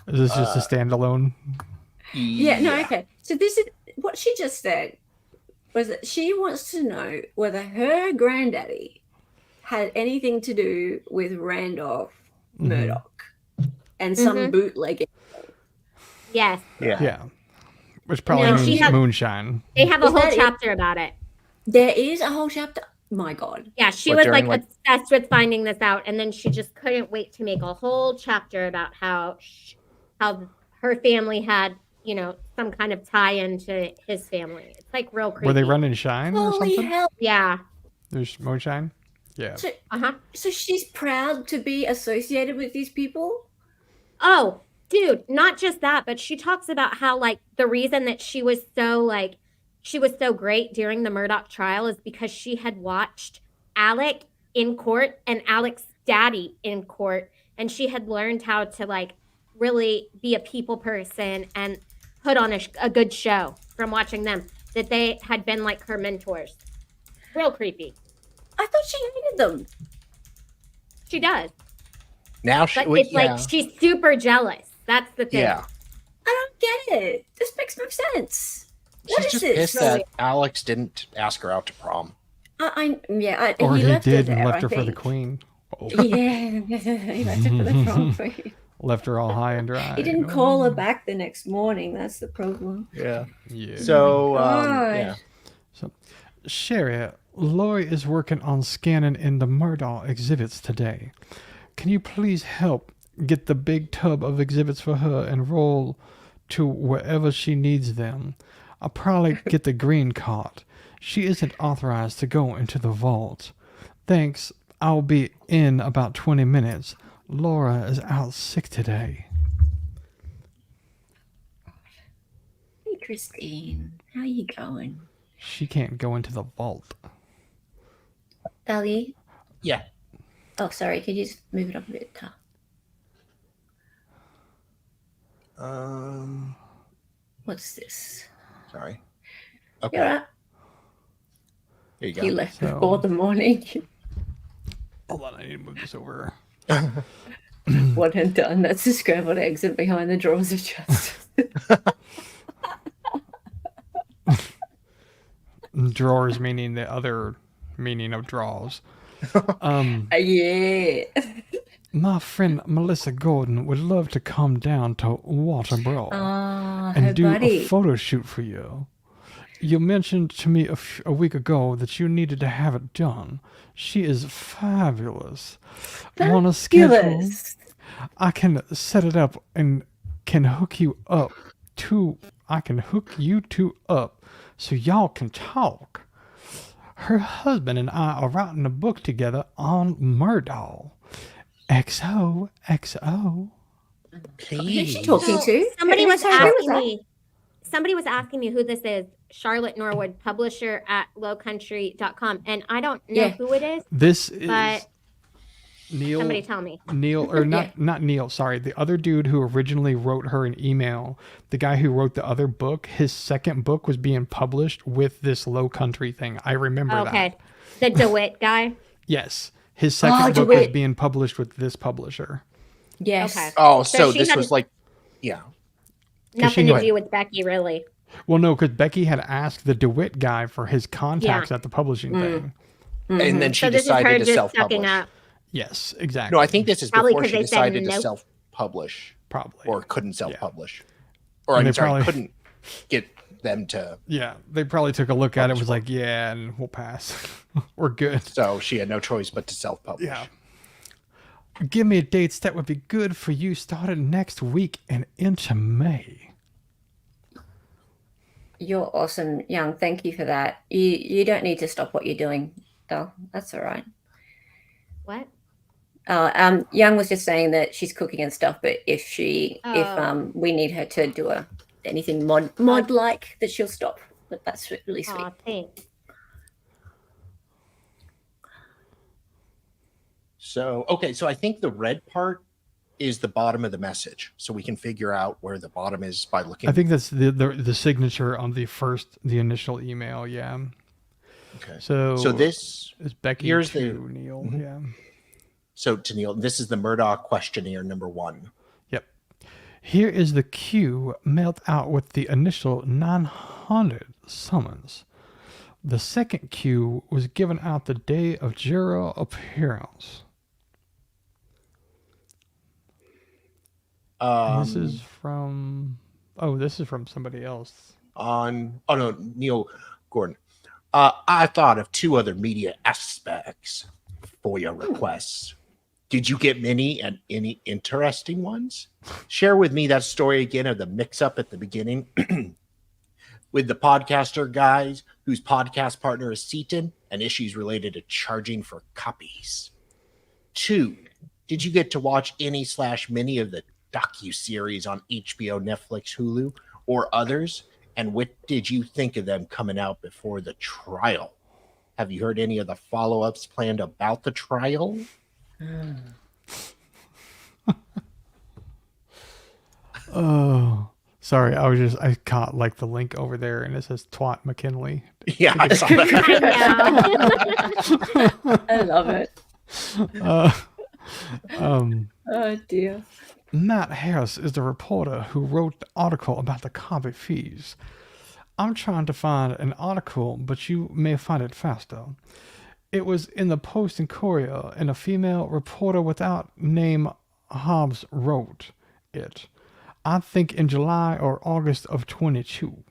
Is this just a standalone? Yeah, no, okay. So this is what she just said was that she wants to know whether her granddaddy had anything to do with Randolph Murdaugh and some bootlegging. Yes. Yeah. Which probably No, she means has- moonshine. They have a Is whole that it? chapter about it. There is a whole chapter. My God. Yeah, she What, was during, like obsessed with finding this out, and then she just couldn't wait to make a whole chapter about how her family had, some kind of tie-in to his family. It's like real creepy. Were they running shine or Holy something? hell. Yeah. There's moonshine? Yeah. So, Uh-huh. so she's proud to be associated with these people? Oh, dude, not just that, but she talks about how the reason that she was so great during the Murdaugh trial is because she had watched Alec in court and Alec's daddy in court, and she had learned how to really be a people person and put on a good show from watching them, that they had been like her mentors. Real creepy. I thought she hated them. She does. Now But it's like she's super jealous. That's the thing. Yeah. I don't get it. This makes no sense. What She's is just this? pissed that Alex didn't ask her out to prom. Or he left her did and there, left I her for the think. queen. Oh. Yeah, he left her for the prom queen. Left her all high and dry. He didn't call her back the next morning. That's the problem. Yeah. Yeah. So, God. yeah. So, Sherry, Lori is working on scanning in the Murdaugh exhibits today. Can you please help get the big tub of exhibits for her and roll to wherever she needs them? I'll probably get the green cart. She isn't authorized to go into the vault. Thanks. I'll be in about 20 minutes. Laura is out sick today. Hey, Christine. How you going? She can't go into the vault. Dali? Yeah. Oh, sorry. Could you just move it up a bit? What's this? Sorry. Okay. You all right? Here you go. You left So- before the morning. Hold on, I need to move this over. One and done. That's the scrambled eggs and behind the drawers of justice. Drawers meaning the other meaning of draws. Yeah. My friend Melissa Gordon would love to come down to Waterboro Oh, her and do buddy. a photo shoot for you. You mentioned to me a week ago that you needed to have it done. She is fabulous. Want to schedule? Fabulous. I can set it up and can hook you up to. I can hook you two up so y'all can talk. Her husband and I are writing a book together on Murdaugh. XO, XO. Who's she talking to? Somebody was Who's her- Somebody was asking me who this is. Charlotte Norwood, publisher at lowcountry.com. And I don't know Yeah. who it is, This is but Neil. somebody tell me. Neil, or not Neil, sorry. The other dude who originally wrote her an email, the guy who wrote the other book, his second book was being published with this Low Country thing. I remember Okay. that. The DeWitt guy. Yes. His second book was DeWitt. being published with this publisher. Yes. Okay. Oh, So so she this had was a- like, yeah. Nothing she to knew do with Becky, really. Well, no, because Becky had asked the DeWitt guy for his contacts at the publishing thing. And then she So this is her decided to just self-publish. sucking up. Yes, exactly. No, I think this is Probably before 'cause she they said decided to nope. self-publish probably. or couldn't self-publish. Or And I'm they sorry, probably- couldn't get them to. Yeah, they probably took a look at it, was like, yeah, and we'll pass. We're good. So she had no choice but to self-publish. Yeah. Give me dates that would be good for you starting next week and into May. You're awesome, Young. Thank you for that. You don't need to stop what you're doing, though. That's all right. What? Young was just saying that she's cooking and stuff, but if we need her to do anything mod like, that she'll stop. But that's really sweet. Aw, thanks. So, okay, so I think the red part is the bottom of the message. So we can figure out where the bottom is by looking. I think that's the signature on the initial email. Yeah. Okay. So this is Becky here's to the- Neil. Mhm. Yeah. So to Neil, this is the Murdaugh questionnaire number 1. Yep. Here is the cue mailed out with the initial 900 summons. The second cue was given out the day of juror appearance. And this is from somebody else. Neil Gordon. I thought of 2 other media aspects for your requests. Did you get many and any interesting ones? Share with me that story again of the mix-up at the beginning with the podcaster guys whose podcast partner is Seaton and issues related to charging for copies. 2, did you get to watch any/many of the docu-series on HBO, Netflix, Hulu, or others? And what did you think of them coming out before the trial? Have you heard any of the follow-ups planned about the trial? Oh, sorry. I caught like the link over there and it says Twat McKinley. Yeah, I saw that. I know. I love it. Um, Oh, dear. Matt Harris is the reporter who wrote the article about the copy fees. I'm trying to find an article, but you may find it faster. It was in the Post and Courier, and a female reporter without name Hobbs wrote it. I think in July or August of 22.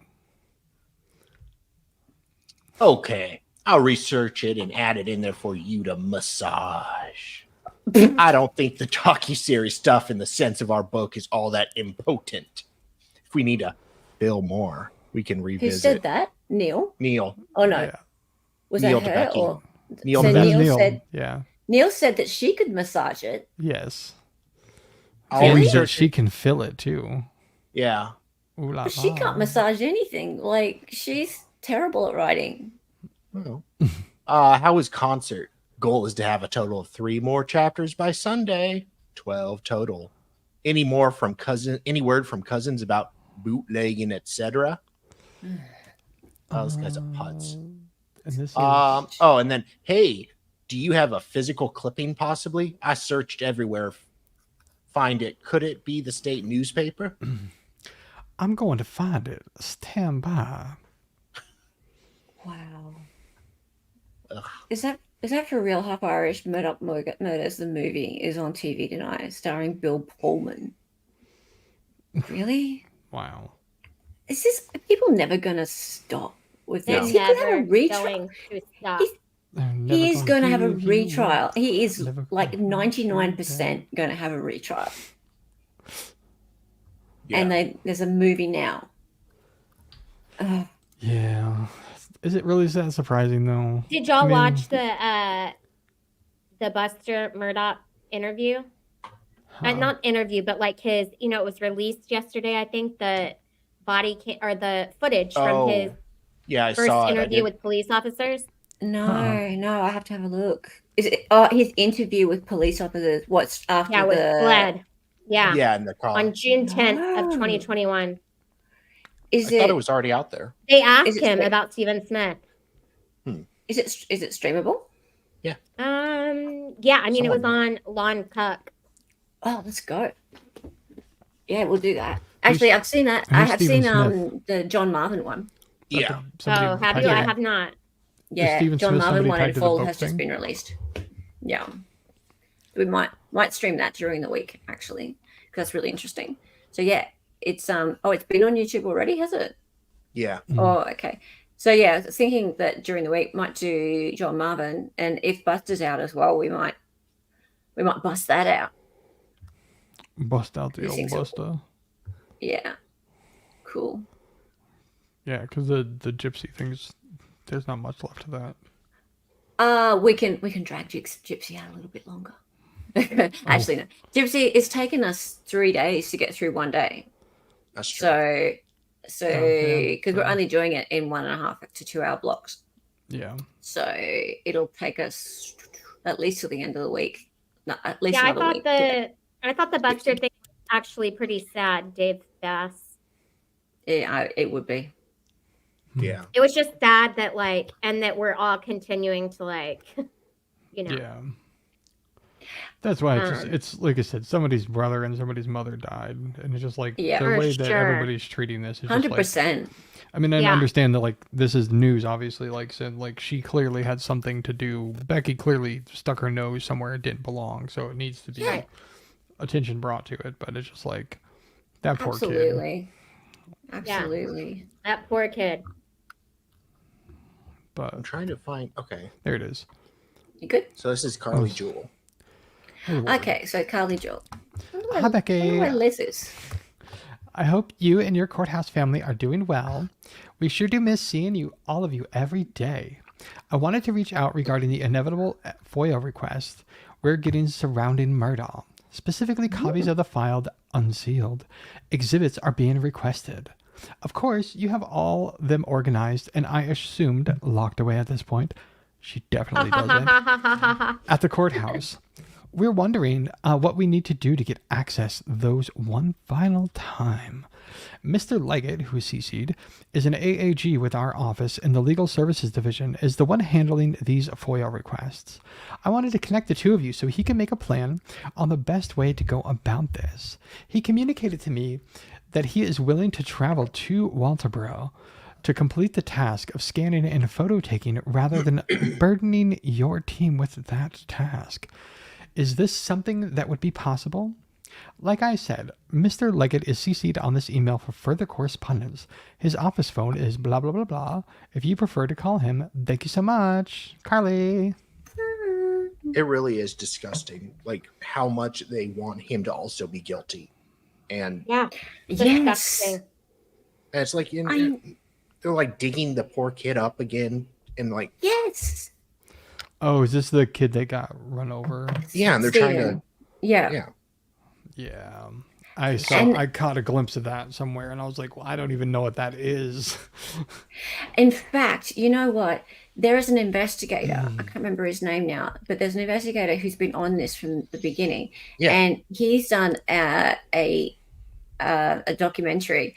Okay, I'll research it and add it in there for you to massage. I don't think the docuseries stuff in the sense of our book is all that impotent. If we need to bill more, we can Who revisit. said that? Neil? Neil. Oh, no. Yeah. Was Neil that to her? Becky. Or... Neil So to That's Becky. Neil said- Yeah. Neil said that she could massage it. Yes. I'll Really? And that research she it. can fill it too. Yeah. Ooh la But she la. can't massage anything. Like, she's terrible at writing. Well, how was concert? Goal is to have a total of 3 more chapters by Sunday. 12 total. Any word from cousins about bootlegging, etc.? Oh, this guy's a putz. And this is And then, hey, do you have a physical clipping possibly? I searched everywhere. Find it. Could it be the state newspaper? I'm going to find it. Stand by. Wow. Ugh. Is that for real? Half Irish Murders, the movie, is on TV tonight, starring Bill Pullman. Really? Wow. Is this... Are people never going to stop with They're this? He could have never a retrial. going to stop. He's- They're never He is going to have a give you retrial. what- He is never like gonna give you 99% going to have a retrial. Yeah. And there's a movie now. Yeah. Is it really that surprising though? Did y'all I mean, watch the Buster Murdaugh interview? Not interview, but like his, it was released yesterday. I think the or the footage from his yeah, I first saw it. I interview did. with police officers. No, Huh. no, I have to have a look. Is it his interview with police officers? What's after Yeah, with Glad. Yeah. Yeah, in the car. On June 10th of No. 2021. Is I thought it it was already out there. They asked Is it him straight- about Stephen Smith. is it streamable? Yeah, I mean, it was on Lon Cook. Oh, let's go. Yeah, we'll do that. Actually, I've seen that. I who's have Stephen seen Smith? the John Marvin one. Yeah. Oh, have you? I have not. Yeah, Stephen John Smith Marvin somebody one tied in to the full boat has just thing? been released. Yeah, we might stream that during the week actually, because that's really interesting. So yeah, it's it's been on YouTube already, has it? Yeah. Oh, okay. So yeah, I was thinking that during the week might do John Marvin, and if Buster's out as well, we might bust that out. Bust out the You old think so? Buster. Yeah, cool. Yeah, because the gypsy things, there's not much left of that. We can drag Gypsy out a little bit longer. Actually, no. Gypsy, it's taken us 3 days to get through one day. That's true. So yeah, because we're so- only doing it in 1.5 to 2 hour blocks. Yeah. So it'll take us at least till the end of the week. No, at least Yeah, another week. I thought the Buster thing was actually pretty sad, Dave Bass. Yeah, it would be. Yeah. It was just sad that and that we're all continuing to Yeah. That's why it's like I said, somebody's brother and somebody's mother died, and it's just like Yeah. the For way that sure. everybody's treating this is just 100%. I mean, I Yeah. understand that like this is news, obviously. Like said, like she clearly had something to do. Becky clearly stuck her nose somewhere it didn't belong, so it needs to be Yeah. attention brought to it. But it's just like that poor kid. Absolutely. Absolutely. that poor kid. But I'm trying to find. Okay. there it is. You good? So this is Carly Jewell. Oh, Lord. Okay, so Carly Jewell. Hi, Becky. Where Liz is. I hope you and your courthouse family are doing well. We sure do miss seeing all of you every day. I wanted to reach out regarding the inevitable FOIA request we're getting surrounding Murdaugh. Specifically, copies of the filed unsealed exhibits are being requested. Of course, you have all them organized and I assumed locked away at this point. She definitely doesn't. At the courthouse. We're wondering what we need to do to get access those one final time. Mr. Leggett, who is CC'd, is an AAG with our office in the Legal Services Division, is the one handling these FOIA requests. I wanted to connect the two of you so he can make a plan on the best way to go about this. He communicated to me that he is willing to travel to Walterboro to complete the task of scanning and photo taking rather than burdening your team with that task. Is this something that would be possible? Like I said, Mr. Leggett is CC'd on this email for further correspondence. His office phone is blah, blah, blah, blah. If you prefer to call him, thank you so much. Carly. It really is disgusting, like how much they want him to also be guilty. And Yeah. Yes. Disgusting. it's like they're like digging the poor kid up again. And like, Yes. Oh, is this the kid that got run over? yeah, and they're trying Steven. to, Yeah. Yeah. I caught a glimpse of that somewhere and I was like, well, I don't even know what that is. In fact, you know what? There is an investigator. I can't remember his name now, but there's an investigator who's been on this from the beginning. Yeah. And he's done a documentary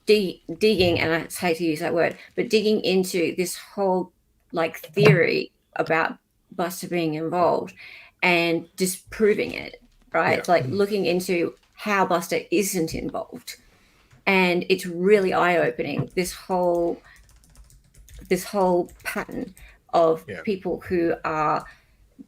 digging, and I hate to use that word, but digging into this whole like theory about Buster being involved and disproving it, right? Yeah. Like looking into how Buster isn't involved. And it's really eye-opening, this whole pattern of people who are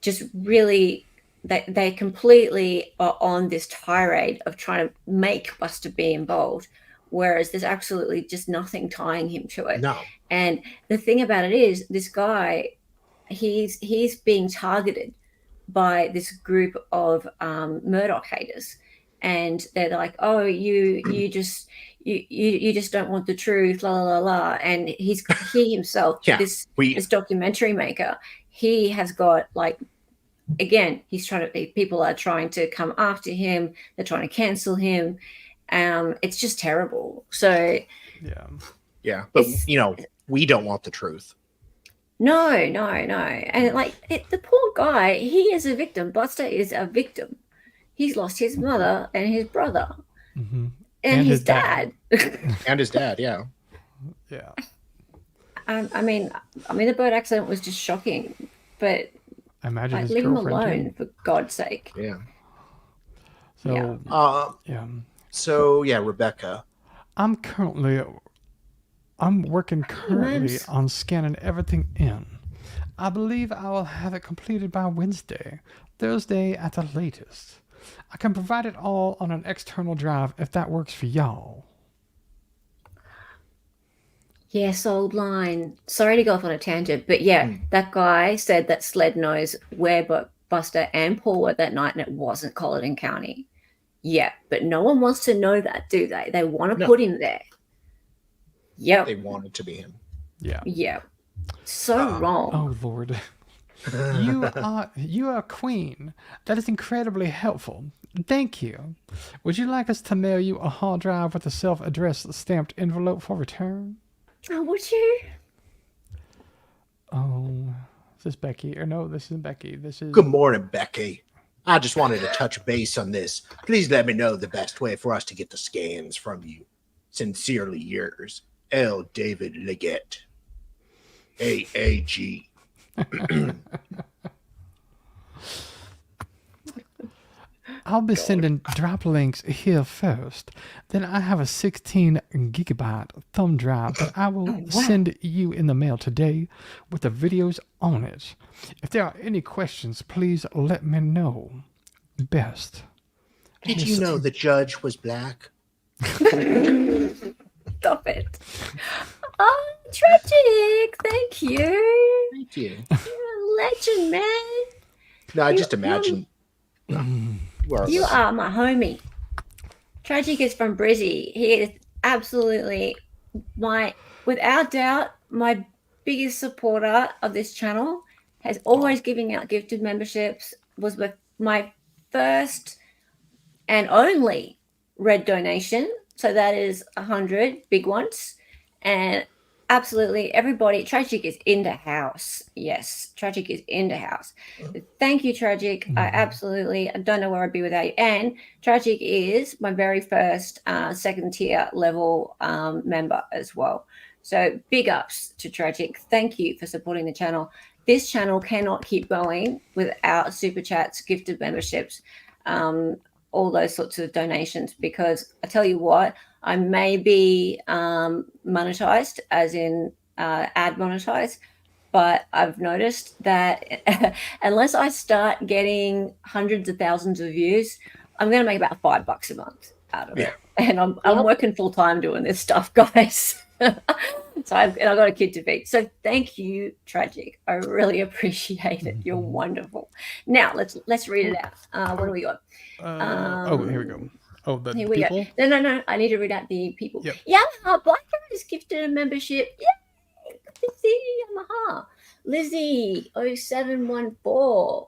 just really, they completely are on this tirade of trying to make Buster be involved, whereas there's absolutely just nothing tying him to it. no. And the thing about it is, this guy, he's being targeted by this group of Murdaugh haters, and they're like, "Oh, you just don't want the truth, la la la la." And he himself, this documentary maker, he has got like, again, he's trying to. People are trying to come after him. They're trying to cancel him. It's just terrible. So yeah, but we don't want the truth. No. And like the poor guy, he is a victim. Buster is a victim. He's lost his mother and his brother and his dad. And his dad, yeah. Yeah. I mean, the boat accident was just shocking, but I imagine his leave him girlfriend alone, for God's sake. Yeah. So, So, Rebecca. I'm working currently on scanning everything in. I believe I will have it completed by Wednesday, Thursday at the latest. I can provide it all on an external drive if that works for y'all. Yes, old line. Sorry to go off on a tangent, but that guy said that Sled knows where Buster and Paul were that night, and it wasn't Colleton County. Yeah, but no one wants to know that, do they? They want to put him there. Yep. They want it to be him. Yeah. Yeah. So wrong. Oh, Lord. You are a queen. That is incredibly helpful. Thank you. Would you like us to mail you a hard drive with a self-addressed stamped envelope for return? Oh, would you? Oh, is this Becky? Or no, this isn't Becky. This is... Good morning, Becky. I just wanted to touch base on this. Please let me know the best way for us to get the scans from you. Sincerely yours, L. David Leggett, AAG. I'll be sending drop links here first. Then I have a 16 gigabyte thumb drive that I will send you in the mail today with the videos on it. If there are any questions, please let me know. Best. Did you know the judge was black? Stop it. Oh, tragic. Thank you. Thank you. You're a legend, man. No, I just imagine. You are my homie. Tragic is from Brizzy. He is absolutely without doubt, my biggest supporter of this channel. Has always giving out gifted memberships. Was with my first and only red donation. So that is 100 big ones. And absolutely. Everybody, Tragic is in the house. Yes, Tragic is in the house. Thank you, Tragic. I don't know where I'd be without you. And Tragic is my very first second tier level member as well. So big ups to Tragic. Thank you for supporting the channel. This channel cannot keep going without super chats, gifted memberships, all those sorts of donations, because I tell you what, I may be monetized, as in ad monetized, but I've noticed that unless I start getting hundreds of thousands of views, I'm going to make about $5 a month out of it. And I'm working full time doing this stuff, guys. So I've got a kid to feed. So thank you, Tragic. I really appreciate it. You're wonderful. Now let's read it out. What do we got? Here we go. Oh, the Here we people? go. No. I need to read out the people. Yep. Yamaha Blacker is gifted a membership. Yay! Good to see you, Yamaha. Lizzie 0714.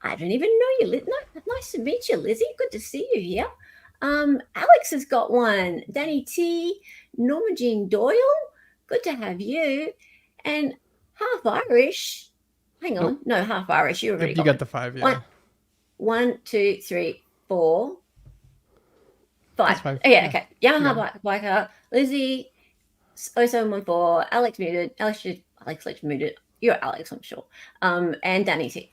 I don't even know you. Nice to meet you, Lizzie. Good to see you here. Alex has got one. Danny T. Norma Jean Doyle. Good to have you. And half Irish. Hang on. No, half Irish. You already You got the 5, yeah. 1, 2, 3, 4, 5. That's 5. Oh, yeah, okay. Yamaha Biker, Lizzie 0714, Alex Muted, Alex Muted. You're Alex, I'm sure. And Danny T.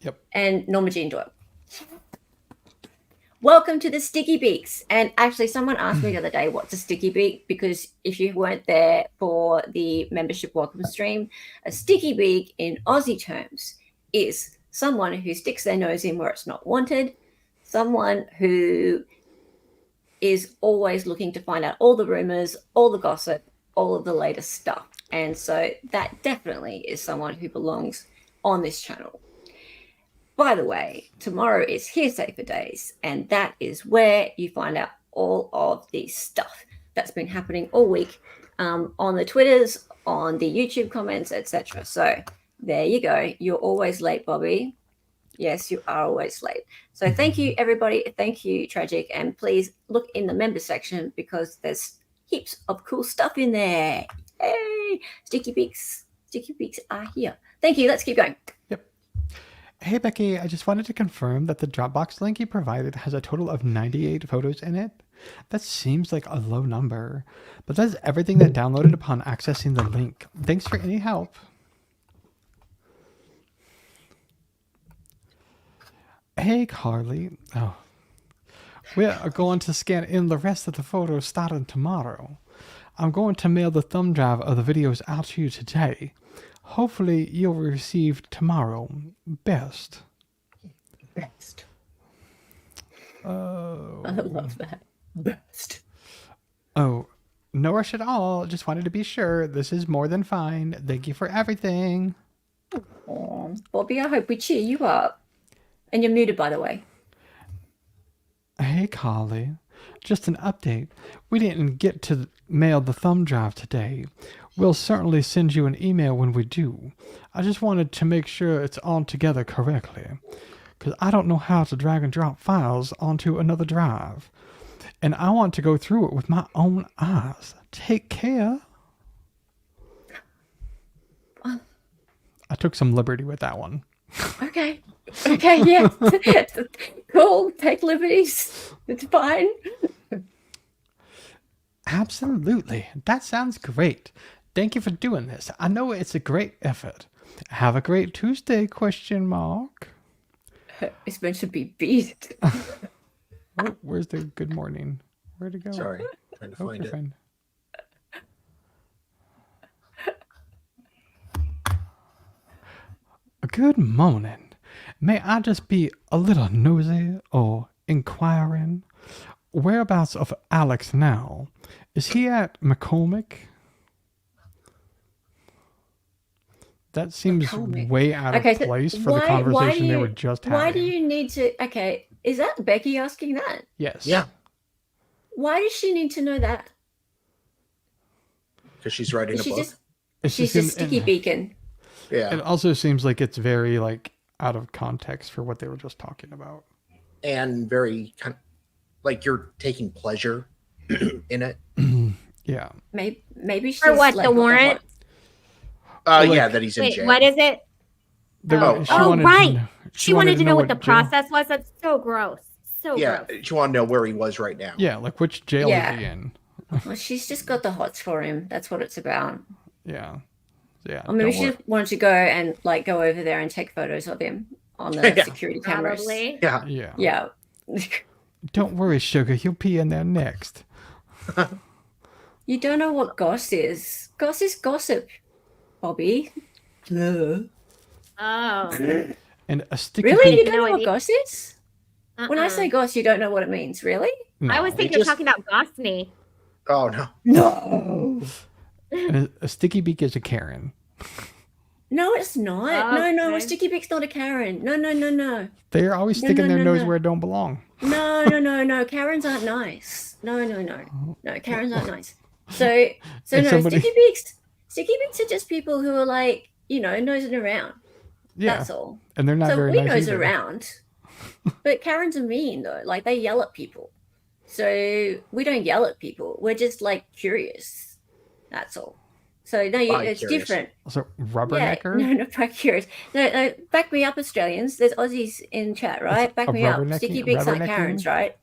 Yep. And Norma Jean Doyle. Welcome to the Sticky Beaks. And actually, someone asked me the other day, what's a sticky beak? Because if you weren't there for the membership welcome stream, a sticky beak in Aussie terms is someone who sticks their nose in where it's not wanted, someone who is always looking to find out all the rumors, all the gossip, all of the latest stuff. And so that definitely is someone who belongs on this channel. By the way, tomorrow is Hearsay for Days, and that is where you find out all of the stuff that's been happening all week on the Twitters, on the YouTube comments, etc. So there you go. You're always late, Bobby. Yes, you are always late. So thank you, everybody. Thank you, Tragic. And please look in the member section because there's heaps of cool stuff in there. Hey, Sticky Beaks are here. Thank you. Let's keep going. Yep. Hey, Becky, I just wanted to confirm that the Dropbox link you provided has a total of 98 photos in it. That seems like a low number, but that's everything that downloaded upon accessing the link. Thanks for any help. Hey, Carly. Oh, we are going to scan in the rest of the photos starting tomorrow. I'm going to mail the thumb drive of the videos out to you today. Hopefully you'll receive tomorrow. Best. Oh. I love that. Best. Oh, no rush at all. Just wanted to be sure. This is more than fine. Thank you for everything. Oh, Bobby, I hope we cheer you up. And you're muted, by the way. Hey, Carly. Just an update. We didn't get to mail the thumb drive today. We'll certainly send you an email when we do. I just wanted to make sure it's all together correctly, because I don't know how to drag and drop files onto another drive, and I want to go through it with my own eyes. Take care. I took some liberty with that one. Okay, yeah. Cool, take liberties. It's fine. Absolutely. That sounds great. Thank you for doing this. I know it's a great effort. Have a great Tuesday, ? It's meant to be beat. Oh, where's the good morning? Where'd it go? Sorry, trying to find it. Fine. Good morning. May I just be a little nosy or inquiring? Whereabouts of Alex now? Is he at McCormick? That seems McCormick. way out of place for the conversation they were just having. Why do you need to... Okay, is that Becky asking that? Yes. Yeah, Why does she need to know that? because she's writing a book. She's a sticky beacon. Yeah, It also seems like it's very out of context for what they were just talking about. and very kind of like you're taking pleasure in it. Yeah. Maybe she's For what, like, the got warrant? Yeah, that he's in Wait, jail. what is it? Right. She wanted to know what the process was. That's so gross. So Yeah, gross. she wanted to know where he was right now. Yeah, like which jail Yeah. is he in? Well, she's just got the hots for him. That's what it's about. Yeah. Yeah. Or maybe don't she worry. just wanted to go and like go over there and take photos of him on the Yeah. security cameras. Probably. Yeah. Yeah. Yeah. Don't worry, sugar. He'll be in there next. You don't know what goss is. Goss is gossip, Bobby. Oh. And a sticky Really? beak. You don't know No what idea. goss is? When I say goss, you don't know what it means, really? No. I was thinking just- you're talking about Gosney. Oh no. No. And a sticky beak is a Karen. No, it's not. No, a Okay. sticky beak's not a Karen. No. They're always No, sticking no, their no, nose no. where it don't belong. No. Karens aren't nice. No. Karens aren't nice. So And no, somebody- sticky beaks are just people who are like, nosing around. Yeah. That's all. And they're not So very we nice nose either. around. But Karens are mean though. Like they yell at people. So we don't yell at people. We're just like curious. That's all. So no, it's Bi-curious. different. So rubbernecker? No, not curious. No, back me up, Australians. There's Aussies in chat, right? Back a me up. rubbernecking- Sticky beaks like rubbernecking? Karens, right?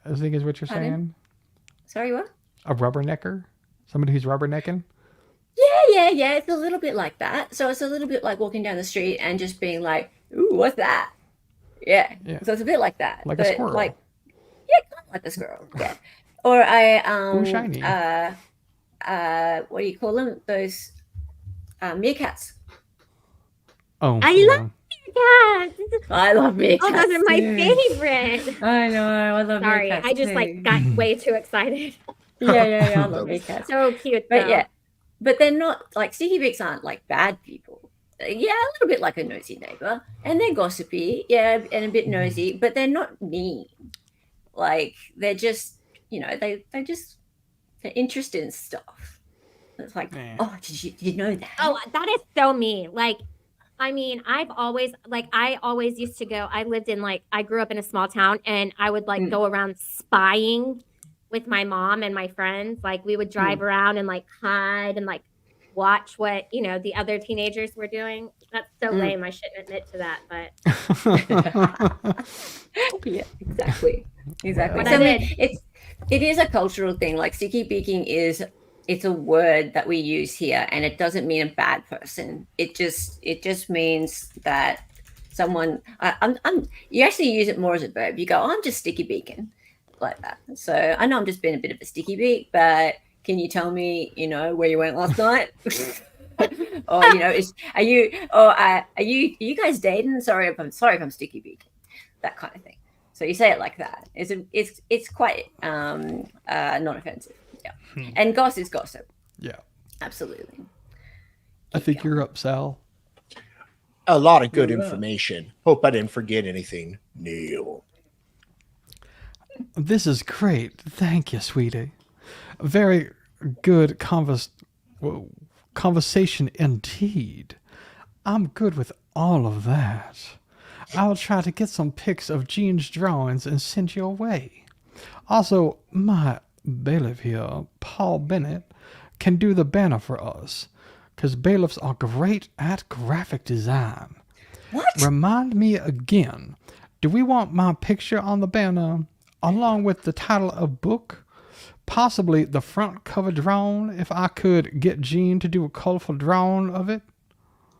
I think is what you're Pardon? saying. Sorry, what? A rubbernecker? Somebody who's rubbernecking? Yeah. It's a little bit like that. So it's a little bit like walking down the street and just being like, "Ooh, what's that?" Yeah. Yeah. So it's a bit like that. Like a but squirrel. Like, yeah, kind of like a squirrel. Yeah. Or Ooh, shiny. what do you call them? Those meerkats. Oh. I yeah. love meerkats. I love meerkats. Oh, those are my too. favorite. I know. I love Sorry, meerkats. I just like too. got way too excited. Yeah. I love meerkats. So cute. But though. yeah, but they're not like sticky beaks aren't like bad people. Yeah, a little bit like a nosy neighbor, and they're gossipy, yeah, and a bit nosy, but they're not mean. Like they're just, they're interested in stuff. It's like, Eh. oh, did you know that? Oh, that is so mean. Like, I mean, I always used to go. I grew up in a small town, and I would like go around spying with my mom and my friends. Like, we would drive around and like hide and like watch what the other teenagers were doing. That's so lame. I shouldn't admit to that, but Yeah, exactly. But So, I did. it is a cultural thing. Like sticky beaking it's a word that we use here, and it doesn't mean a bad person. It just means that someone. You actually use it more as a verb. You go, I'm just sticky beaking, like that. So I know I'm just being a bit of a sticky beak, but can you tell me, where you went last night? Or are you guys dating? Sorry if I'm sticky beaking, that kind of thing. So you say it like that. It's quite not offensive. Yeah. And goss is gossip. Yeah. Absolutely. I think you're up, Sal. A lot of good information. Hope I didn't forget anything. Neil. This is great. Thank you, sweetie. Very good conversation indeed. I'm good with all of that. I'll try to get some pics of Jean's drawings and send you away. Also, my bailiff here, Paul Bennett, can do the banner for us, because bailiffs are great at graphic design. What? Remind me again, do we want my picture on the banner along with the title of book? Possibly the front cover drawing, if I could get Jean to do a colorful drawing of it?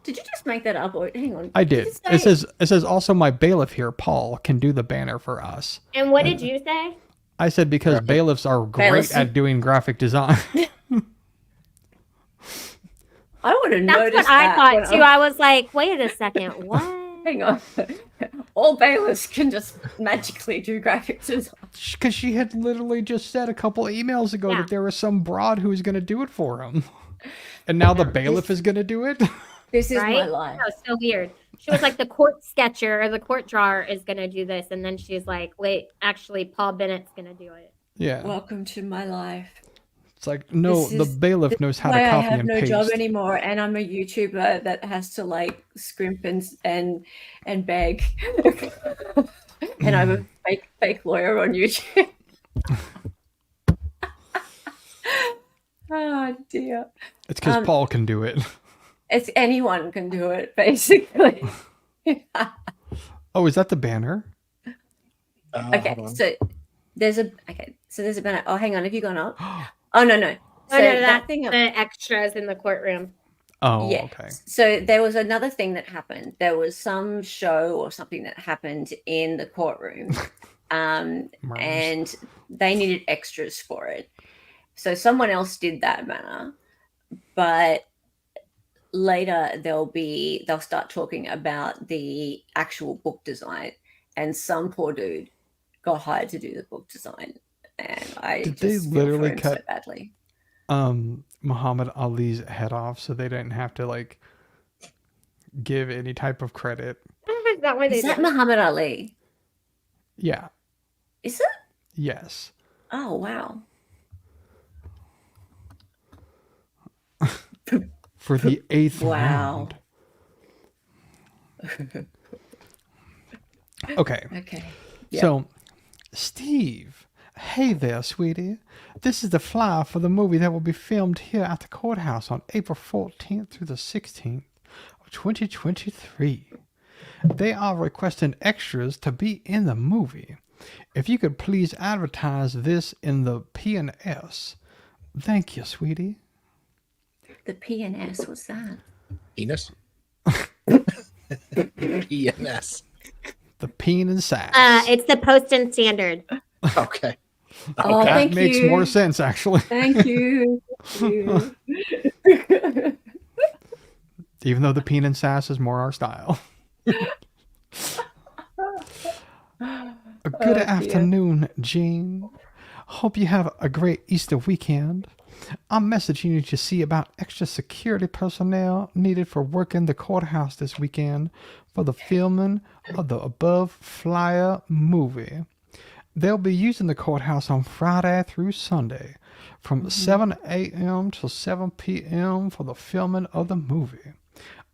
Did you just make that up? Or hang on. I did. Did you say- It says also my bailiff here, Paul, can do the banner for us. and what did you say? I said because bailiffs are great Bailiffs. at doing graphic design. I would have That's noticed what I that thought when too. I was like, wait a second, what? Hang on. All bailiffs can just magically do graphic design. Because she had literally just said a couple of emails ago Yeah. that there was some broad who was going to do it for him. And now the bailiff is going to do it? This is Right? my life. That was so weird. She was like, the court sketcher or the court drawer is gonna do this, and then she's like, wait, actually, Paul Bennett's gonna do it. Yeah. Welcome to my life. It's like, no, This the is- bailiff knows how to Why I copy have and no paste. job anymore, and I'm a YouTuber that has to like scrimp and beg, and I'm a fake lawyer on YouTube. Oh dear. It's because Paul can do it. It's anyone can do it, basically. Oh, is that the banner? Okay, hold on. so there's a banner. Oh, hang on. Have you gone up? Oh no. So Oh no, that that's thing. the extras in the courtroom. Oh, Yeah. okay. So there was another thing that happened. There was some show or something that happened in the courtroom, and they needed extras for it. So someone else did that banner, but later they'll start talking about the actual book design, and some poor dude got hired to do the book design, and I Did just they feel literally for him cut so badly. Muhammad Ali's head off so they didn't have to like give any type of credit? Is that why they Is that did it? Muhammad Ali? Yeah. Is it? Yes. Oh wow. For the 8th Wow. round. Okay. Okay. So, Steve, hey there, sweetie. This is the flyer for the movie that will be filmed here at the courthouse on April 14th through the 16th of 2023. They are requesting extras to be in the movie. If you could please advertise this in the P&S. Thank you, sweetie. The P&S, what's that? Penis? PNS. The Peen and Sass. It's the Post and Standard. Okay. Oh, that thank makes you. more sense, actually. Thank you. Thank you. Even though the Peen and Sass is more our style. Good afternoon, Jean. Hope you have a great Easter weekend. I'm messaging you to see about extra security personnel needed for working the courthouse this weekend for the filming of the above flyer movie. They'll be using the courthouse on Friday through Sunday from 7 a.m. to 7 p.m. for the filming of the movie.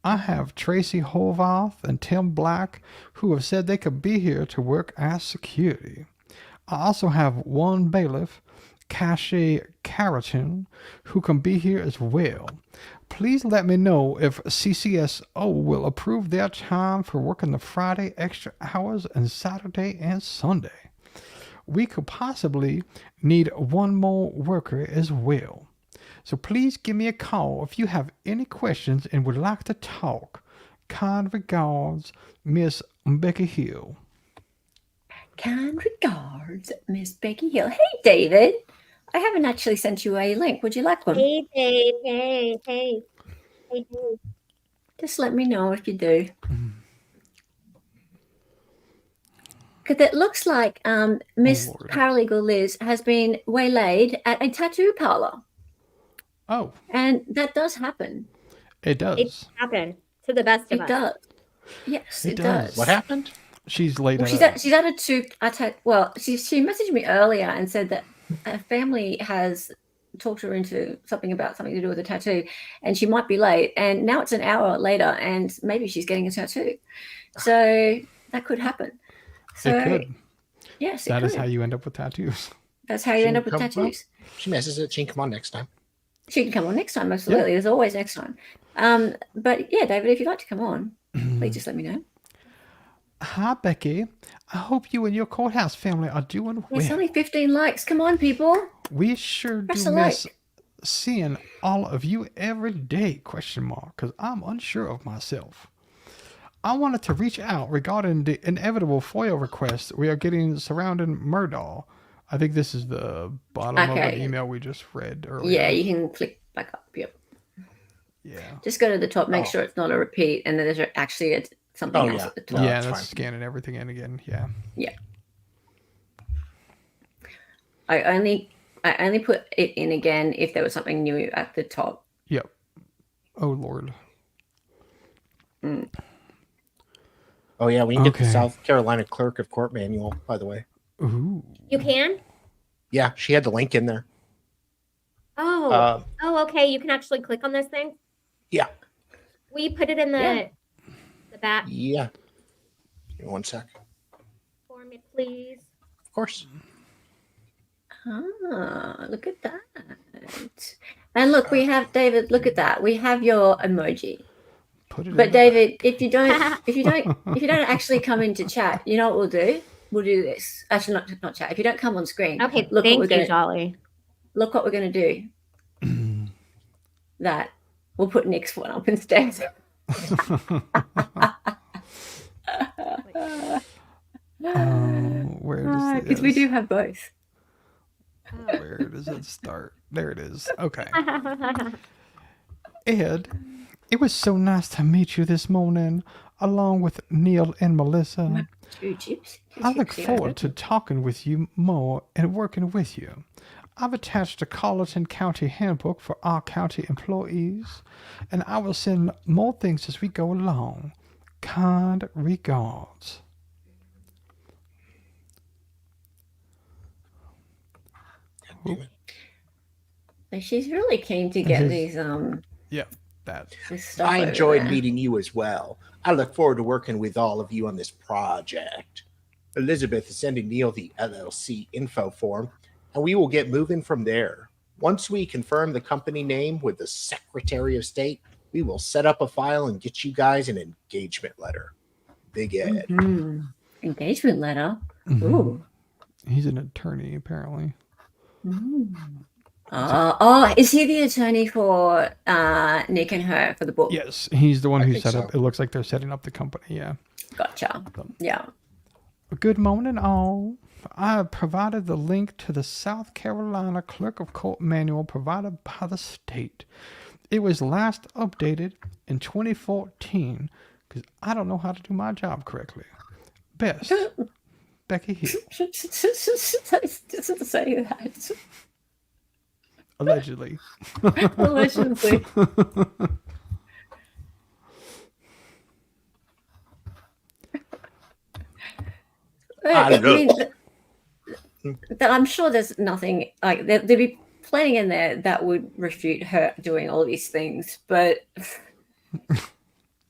I have Tracy Horvath and Tim Black who have said they could be here to work as security. I also have one bailiff, Cache Carrington, who can be here as well. Please let me know if CCSO will approve their time for working the Friday extra hours and Saturday and Sunday. We could possibly need one more worker as well. So please give me a call if you have any questions and would like to talk. Kind regards, Miss Becky Hill. Kind regards, Miss Becky Hill. Hey, David. I haven't actually sent you a link. Would you like one? Hey, Dave. Hey. Just let me know if you do. Because it looks like Miss Lord. Paralegal Liz has been waylaid at a tattoo parlor. Oh, And that does happen. it does. It happened to the best of It us. does. Yes, It it does. does. What happened? She's late. Well, she's added to. She messaged me earlier and said that her family has talked her into something to do with a tattoo, and she might be late. And now it's an hour later, and maybe she's getting a tattoo. So that could happen. So It could. yes, That it is could. how you end up with tattoos. That's how you end up with tattoos. She messes it. She can come on next time. She can come on next time. Absolutely, there's always next time. But yeah, David, if you'd like to come on, please just let me know. Hi, Becky. I hope you and your courthouse family are doing well. It's only 15 likes. Come on, people. We sure Press do a miss like. seeing all of you every day, ? Because I'm unsure of myself. I wanted to reach out regarding the inevitable FOIA request we are getting surrounding Murdaugh. I think this is the bottom of an email we just read earlier. Yeah, you can click back up. Yep. Yeah. Just go to the top, make sure it's not a repeat, and then there's actually something else at the top. Yeah, that's that's fine. scanning everything in again. Yeah. Yeah. I only put it in again if there was something new at the top. Yep. Oh, Lord. Oh, yeah. We can get the Okay. South Carolina Clerk of Court manual, by the way. Ooh. You can? Yeah, she had the link in there. Oh, okay. You can actually click on those things. Yeah. We put it in the back Yeah. Give me 1 sec. for me, please. Of course. Ah, look at that. And look, we have David. Look at that. We have your emoji. Put it But in David, if you don't actually come into chat, you know what we'll do? We'll do this. Actually, not chat. If you don't come on screen, Okay, look thank what we're you, Dali. Look what we're gonna do. That we'll put Nick's one up instead. Where does Because we do have both. Where does it start? There it is. Okay. Ed, it was so nice to meet you this morning, along with Neil and Melissa. I look forward to talking with you more and working with you. I've attached a Colleton County handbook for our county employees, and I will send more things as we go along. Kind regards. She's really keen to get these Yeah, that. this stuff I over enjoyed there. meeting you as well. I look forward to working with all of you on this project. Elizabeth is sending Neil the LLC info form, and we will get moving from there. Once we confirm the company name with the Secretary of State, we will set up a file and get you guys an engagement letter. Big Ed. Engagement letter. Mhm. Ooh. He's an attorney, apparently. Is he the attorney for Nick and her for the book? Yes, he's the one I who think set so. up. It looks like they're setting up the company. Yeah. Gotcha. Yeah. Good morning, all. I have provided the link to the South Carolina Clerk of Court manual provided by the state. It was last updated in 2014 because I don't know how to do my job correctly. Best, Becky Hill. Doesn't say that. Allegedly. Allegedly. I mean, that I'm sure there's nothing like there'd be plenty in there that would refute her doing all these things, but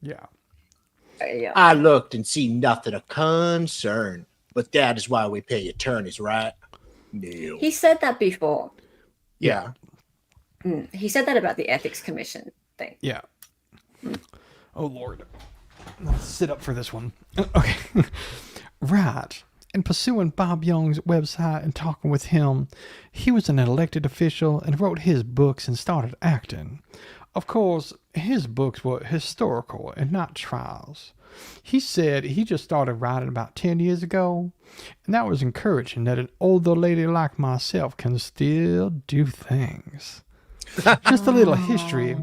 Yeah. yeah. I looked and see nothing of concern, but that is why we pay attorneys, right? Neil. He said that before. Yeah. He said that about the ethics commission thing. Yeah. Oh, Lord. Let's sit up for this one. Okay. Right. In pursuing Bob Young's website and talking with him, he was an elected official and wrote his books and started acting. Of course, his books were historical and not trials. He said he just started writing about 10 years ago, and that was encouraging that an older lady like myself can still do things. Just a little history.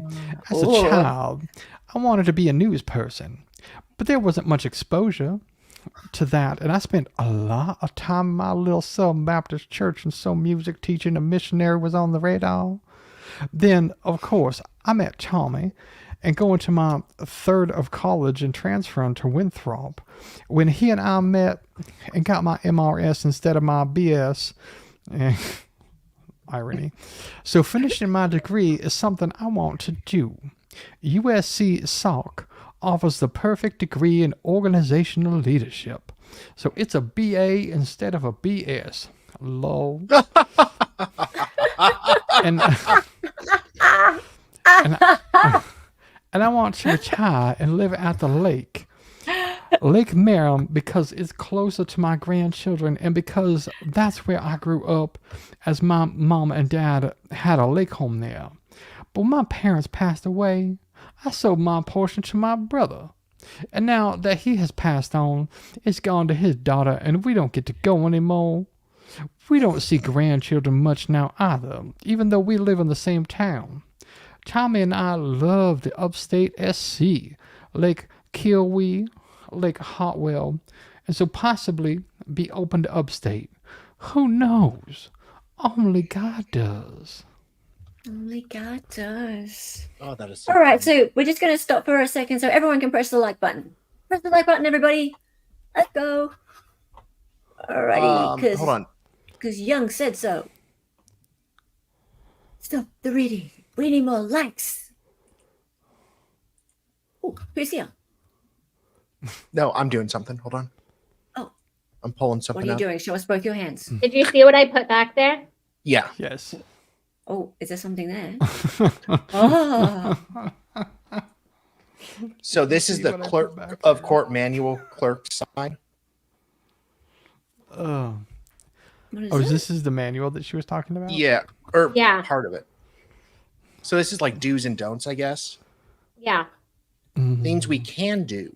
As a child, I wanted to be a news person, but there wasn't much exposure to that, and I spent a lot of time in my little Southern Baptist church and so music teaching a missionary was on the radar. Then, of course, I met Tommy, and going to my third of college and transferring to Winthrop, when he and I met and got my MRS instead of my BS. Irony. So finishing my degree is something I want to do. USC SOC offers the perfect degree in organizational leadership. So it's a BA instead of a BS. Lol. And I want to retire and live at the lake. Lake Merriam, because it's closer to my grandchildren and because that's where I grew up, as my mom and dad had a lake home there. But when my parents passed away, I sold my portion to my brother. And now that he has passed on, it's gone to his daughter and we don't get to go anymore. We don't see grandchildren much now either, even though we live in the same town. Tommy and I love the upstate SC, Lake Kiowee, Lake Hotwell, and so possibly be open to upstate. Who knows? Only God does. Only God does. Oh, that is so All right, funny. so we're just going to stop for a second so everyone can press the like button. Press the like button, everybody. Let's go. Alrighty, Hold on. because Young said so. Stop the reading. We need more likes. Oh, who's here? No, I'm doing something. Hold on. Oh. I'm pulling What something are you up. doing? Show us both your hands. Did you see what I put back there? Yeah. Yes. Oh, is there something there? Oh, So this is See the what I put Clerk back of there. Court manual clerk sign. Oh, what is oh, it? this is the manual that she was talking about? Yeah, or Yeah. part of it. So this is like do's and don'ts, I guess. Yeah. Mhm. Things we can do.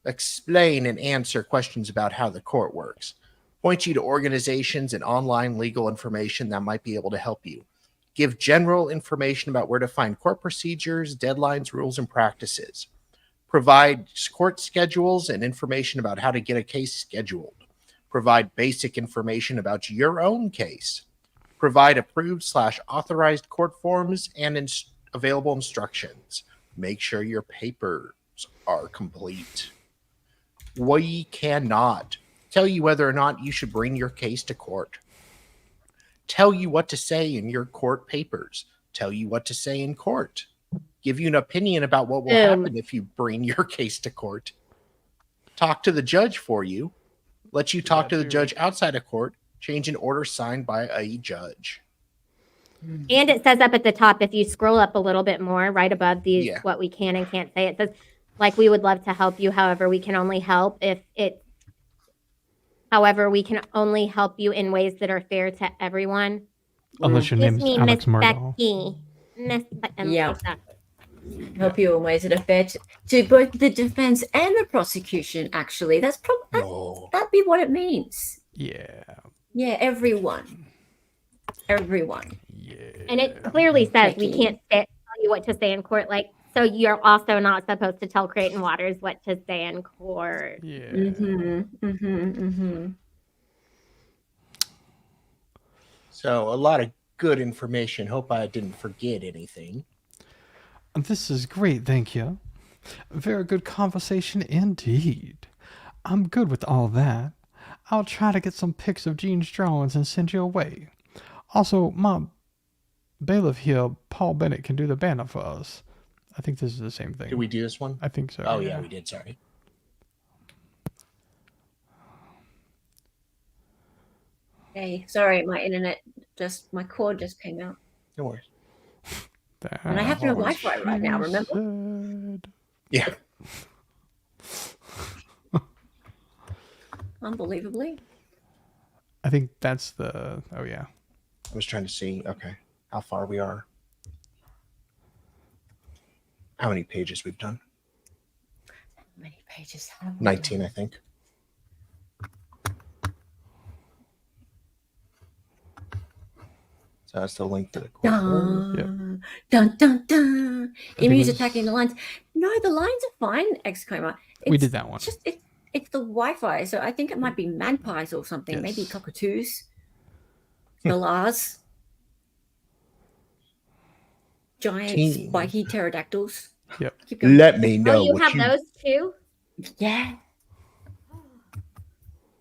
Explain and answer questions about how the court works. Point you to organizations and online legal information that might be able to help you. Give general information about where to find court procedures, deadlines, rules, and practices. Provide court schedules and information about how to get a case scheduled. Provide basic information about your own case. Provide approved/authorized court forms and available instructions. Make sure your papers are complete. We cannot tell you whether or not you should bring your case to court. Tell you what to say in your court papers. Tell you what to say in court. Give you an opinion about what will happen if you bring your case to court. Talk to the judge for you. Let you talk to the judge outside of court. Change an order signed by a judge. And it says up at the top, if you scroll up a little bit more, right above these, Yeah. what we can and can't say, it says, like, we would love to help you. However, we can only help however, we can only help you in ways that are fair to everyone. Unless your name Excuse is me, Alex Miss Murdaugh. Becky. Yeah. Exactly. Help you in ways that are fair to both the defense and the prosecution. Actually, that'd be what it means. Yeah. Yeah, everyone. Yeah. And it clearly says we Becky. can't tell you what to say in court. Like, so you're also not supposed to tell Creighton Waters what to say in court. Yeah. So a lot of good information. Hope I didn't forget anything. This is great, thank you. Very good conversation indeed. I'm good with all that. I'll try to get some pics of Gene's drawings and send you away. Also, my bailiff here, Paul Bennett, can do the banner for us. I think this is the same thing. Did we do this one? I think so. Oh, yeah, we did. Sorry. Hey, sorry, my cord just came out. No worries. And I have no Wi-Fi right now, remember? Yeah. Unbelievably. I think that's the... Oh, yeah. I was trying to see, okay, how far we are. How many pages we've done? How many pages have we 19, I think. So that's the link to the court. Dun, dun, dun, dun. Emus attacking the lines. No, the lines are fine, exclaimer. We did that one. It's the Wi-Fi, so I think it might be magpies or something. Yes. Maybe cockatoos. Galahs. Giant spiky pterodactyls. Yep. Keep going. Let me know Oh, you what have you... those too? Yeah.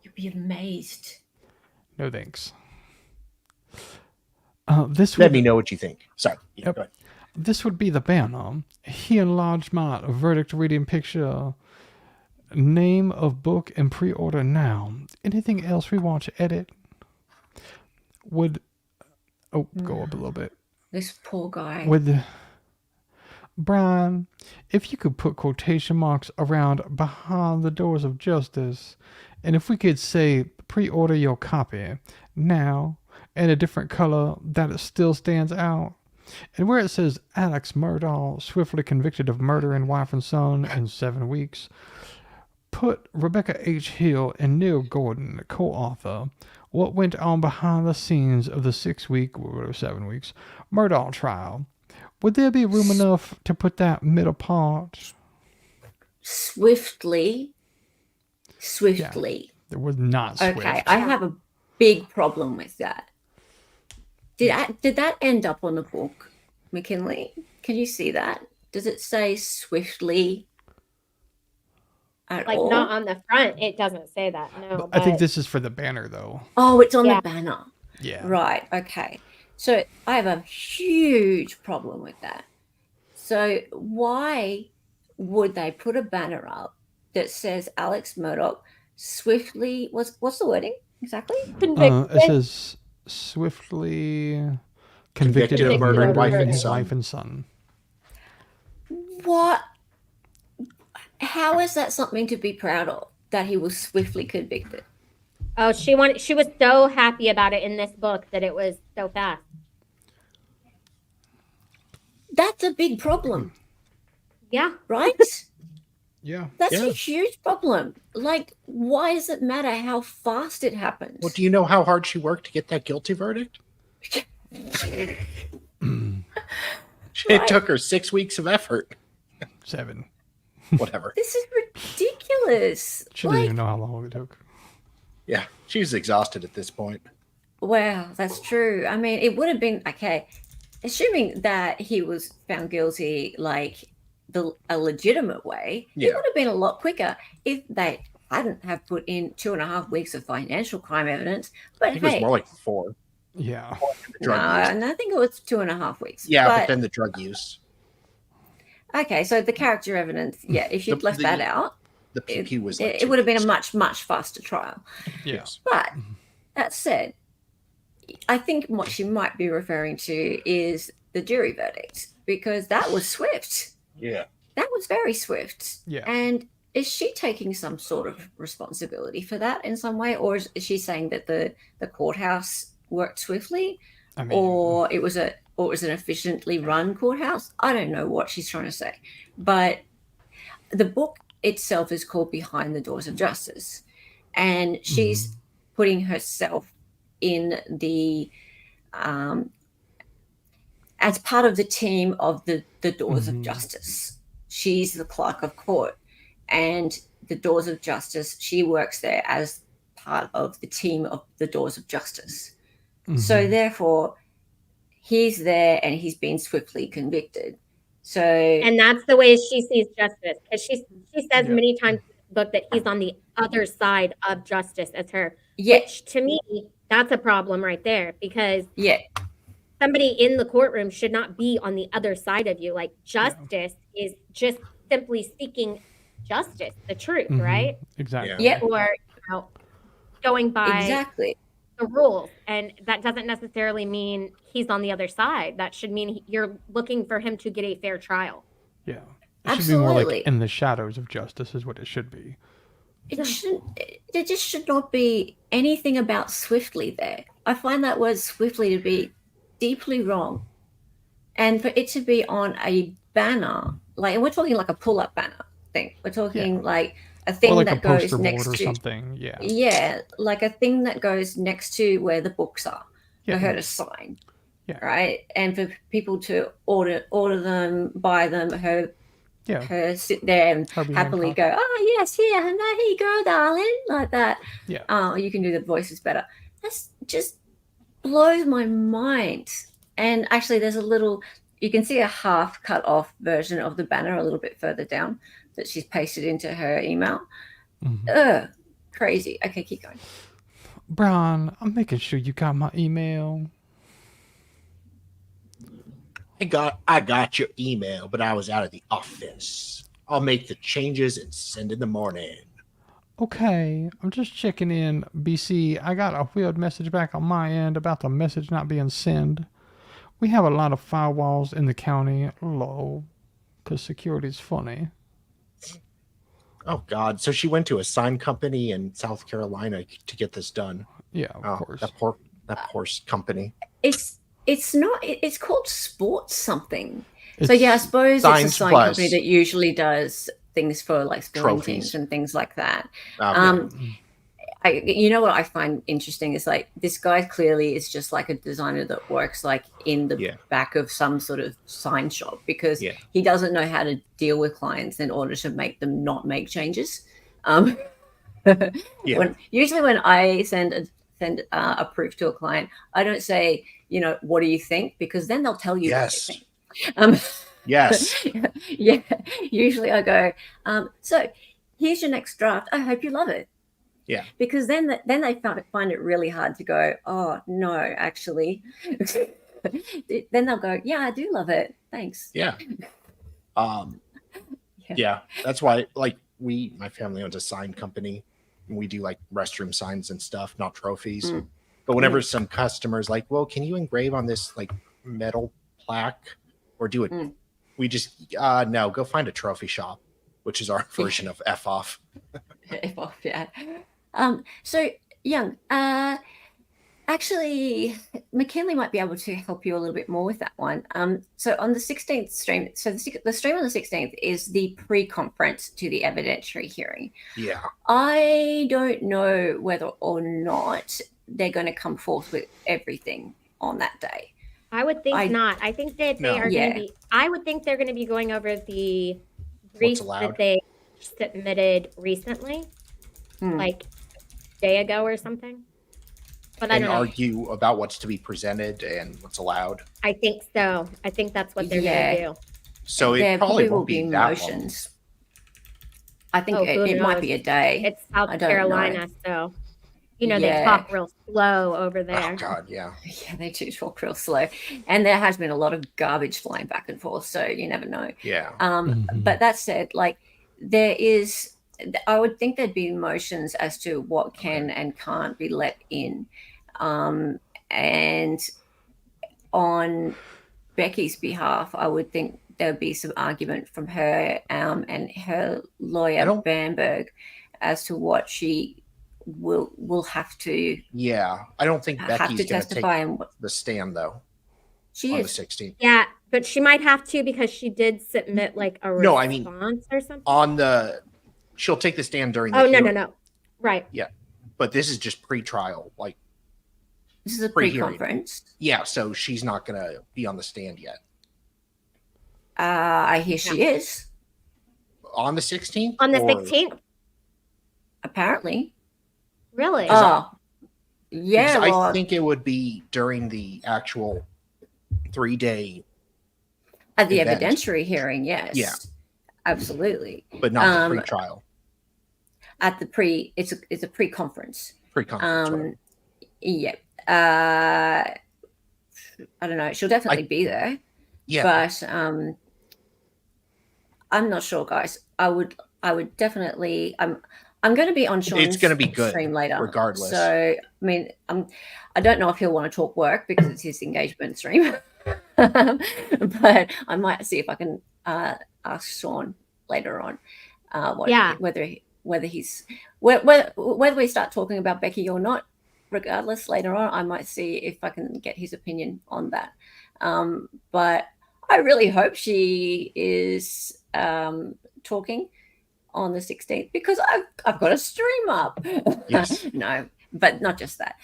You'll be amazed. No thanks. This Let would, me know what you think. Sorry. Yeah, Yep. go ahead. This would be the banner. He enlarged my verdict reading picture. Name of book and pre-order now. Anything else we want to edit? Would... Oh, go up a little bit. This poor guy. With Brian, if you could put quotation marks around behind the doors of justice, and if we could say pre-order your copy now in a different color that it still stands out, and where it says Alex Murdaugh swiftly convicted of murdering wife and son in 7 weeks, put Rebecca H. Hill and Neil Gordon, co-author, what went on behind the scenes of the 6 week or 7 weeks Murdaugh trial. Would there be room enough to put that middle part? Swiftly. There was not swift. Okay, I have a big problem with that. Did that end up on the book, McKinley? Can you see that? Does it say swiftly at Like, all? not on the front. It doesn't say that. No. I think this is for the banner, though. Oh, it's on Yeah. the banner. Yeah. Right, okay. So I have a huge problem with that. So why would they put a banner up that says Alex Murdaugh swiftly... What's the wording exactly? It says swiftly Convicted of murdered murdering wife his and wife son. and son. What? How is that something to be proud of? That he was swiftly convicted. Oh, she was so happy about it in this book that it was so fast. That's a big problem, Yeah. right? Yeah. That's Yeah. a huge problem. Like, why does it matter how fast it happens? Well, do you know how hard she worked to get that guilty verdict? It took her 6 weeks of effort. 7. Whatever. This is ridiculous. She didn't even know how long it took. Yeah, she was exhausted at this point. Wow, that's true. I mean, it would have been okay, assuming that he was found guilty like a legitimate way. Yeah. It would have been a lot quicker if they hadn't have put in 2.5 weeks of financial crime evidence. But I think it was hey, more like 4. Yeah. The drug use. and I think it was 2.5 weeks. Yeah, but then the drug use. Okay, so the character evidence, yeah, if you'd left that out, The PP was like it would have been a much, much faster trial. Yes. But that said, I think what she might be referring to is the jury verdict, because that was swift. Yeah. That was very swift. Yeah. And is she taking some sort of responsibility for that in some way? Or is she saying that the courthouse worked swiftly? I mean, Or it was an efficiently run courthouse? I don't know what she's trying to say. But the book itself is called Behind the Doors of Justice. And she's putting herself in the as part of the team of the Doors of Justice. She's the Clerk of Court, and the Doors of Justice, she works there as part of the team of the Doors of Justice. So therefore, he's there and he's been swiftly convicted. So, And that's the way she sees justice, because she says many times in the book that he's on the other side of justice as her. yeah, Which to me, that's a problem right there, because yeah, somebody in the courtroom should not be on the other side of you. Like, justice is just simply seeking justice, the truth, right? Exactly. yeah, Or going by exactly. the rules, and that doesn't necessarily mean he's on the other side. That should mean you're looking for him to get a fair trial. Yeah. It should be more Absolutely. like in the shadows of justice is what it should be. It shouldn't. There just should not be anything about swiftly there. I find that word swiftly to be deeply wrong, and for it to be on a banner, like, and we're talking like a pull-up banner thing. We're talking like a thing Or like that a goes poster board next or to something. Yeah. yeah, like a thing that goes next to where the books are Yeah. for her to sign. Yeah. Right, and for people to order them, buy them, her sit there and Her being happily handcuffed. go, oh yes, here, and there you go, darling, like that. Yeah. Oh, you can do the voices better. That's just blows my mind. And actually, there's a little, you can see a half cut off version of the banner a little bit further down that she's pasted into her email. Ugh, crazy. Okay, keep going. Brian, I'm making sure you got my email. I got your email, but I was out of the office. I'll make the changes and send in the morning. Okay, I'm just checking in. BC, I got a weird message back on my end about the message not being sent. We have a lot of firewalls in the county. Lol. Because security's funny. Oh God! So she went to a sign company in South Carolina to get this done. Yeah, of course. That poor company. It's not. It's called Sports something. So It's yeah, I suppose it's a Signs sign Plus. company that usually does things for like sporting Trophies. teams and things like that. Okay. You know what I find interesting is like this guy clearly is just like a designer that works like in the back of some sort of sign shop, because he doesn't know how to deal with clients in order to make them not make changes. Usually when I send a proof to a client, I don't say, what do you think? Because then they'll tell you. Yes. What they think. Yes. Yeah. Usually I go, so here's your next draft. I hope you love it. Yeah. Because then they find it really hard to go, oh no, actually. Then they'll go, yeah, I do love it. Thanks. Yeah. Yeah. That's why, like, my family owns a sign company, and we do like restroom signs and stuff, not trophies. But whenever some customers like, well, can you engrave on this like metal plaque or do it. We just no, go find a trophy shop, which is our version of F off. F off, yeah. So Young, actually, McKinley might be able to help you a little bit more with that one. So on the 16th stream, so the stream on the 16th is the pre-conference to the evidentiary hearing. Yeah. I don't know whether or not they're going to come forth with everything on that day. I would think not. I think that they are going to be, I would think they're going to be going over the briefs that they submitted recently, like a day ago or something. But I don't know. Argue about what's to be presented and what's allowed. I think so. I think that's what they're going to do. So it probably won't be that motions. I think it might be a day. It's South Carolina, so they talk real slow over there. Oh God, yeah. Yeah, they do talk real slow, and there has been a lot of garbage flying back and forth, so you never know. Yeah. But that said, like I would think there'd be motions as to what can and can't be let in. And on Becky's behalf, I would think there would be some argument from her and her lawyer, Bamberg, as to what she will have to. Yeah, I don't think Becky's going to take the stand, though. She on is. the 16th. Yeah, but she might have to because she did submit like a response or something. She'll take the stand during the hearing. No. Right. Yeah. But this is just pre-trial. Like, this is a pre-conference. Yeah, so she's not going to be on the stand yet. I hear she is. On the 16th? On the 16th? Apparently. Really? Yeah. I think it would be during the actual 3-day at the evidentiary hearing, yes. Yeah. Absolutely. But not the pre-trial. At the it's a pre-conference. Pre-conference. Right. Yeah. I don't know. She'll definitely be there. Yeah. But I'm not sure, guys. I would definitely. I'm going to be on Sean's it's going to be good stream later, regardless. So I mean, I don't know if he'll want to talk work because it's his engagement stream. But I might see if I can ask Sean later on. Whether we start talking about Becky or not. Regardless, later on, I might see if I can get his opinion on that. But I really hope she is talking on the 16th because I've got a stream up. Yes. No, but not just that.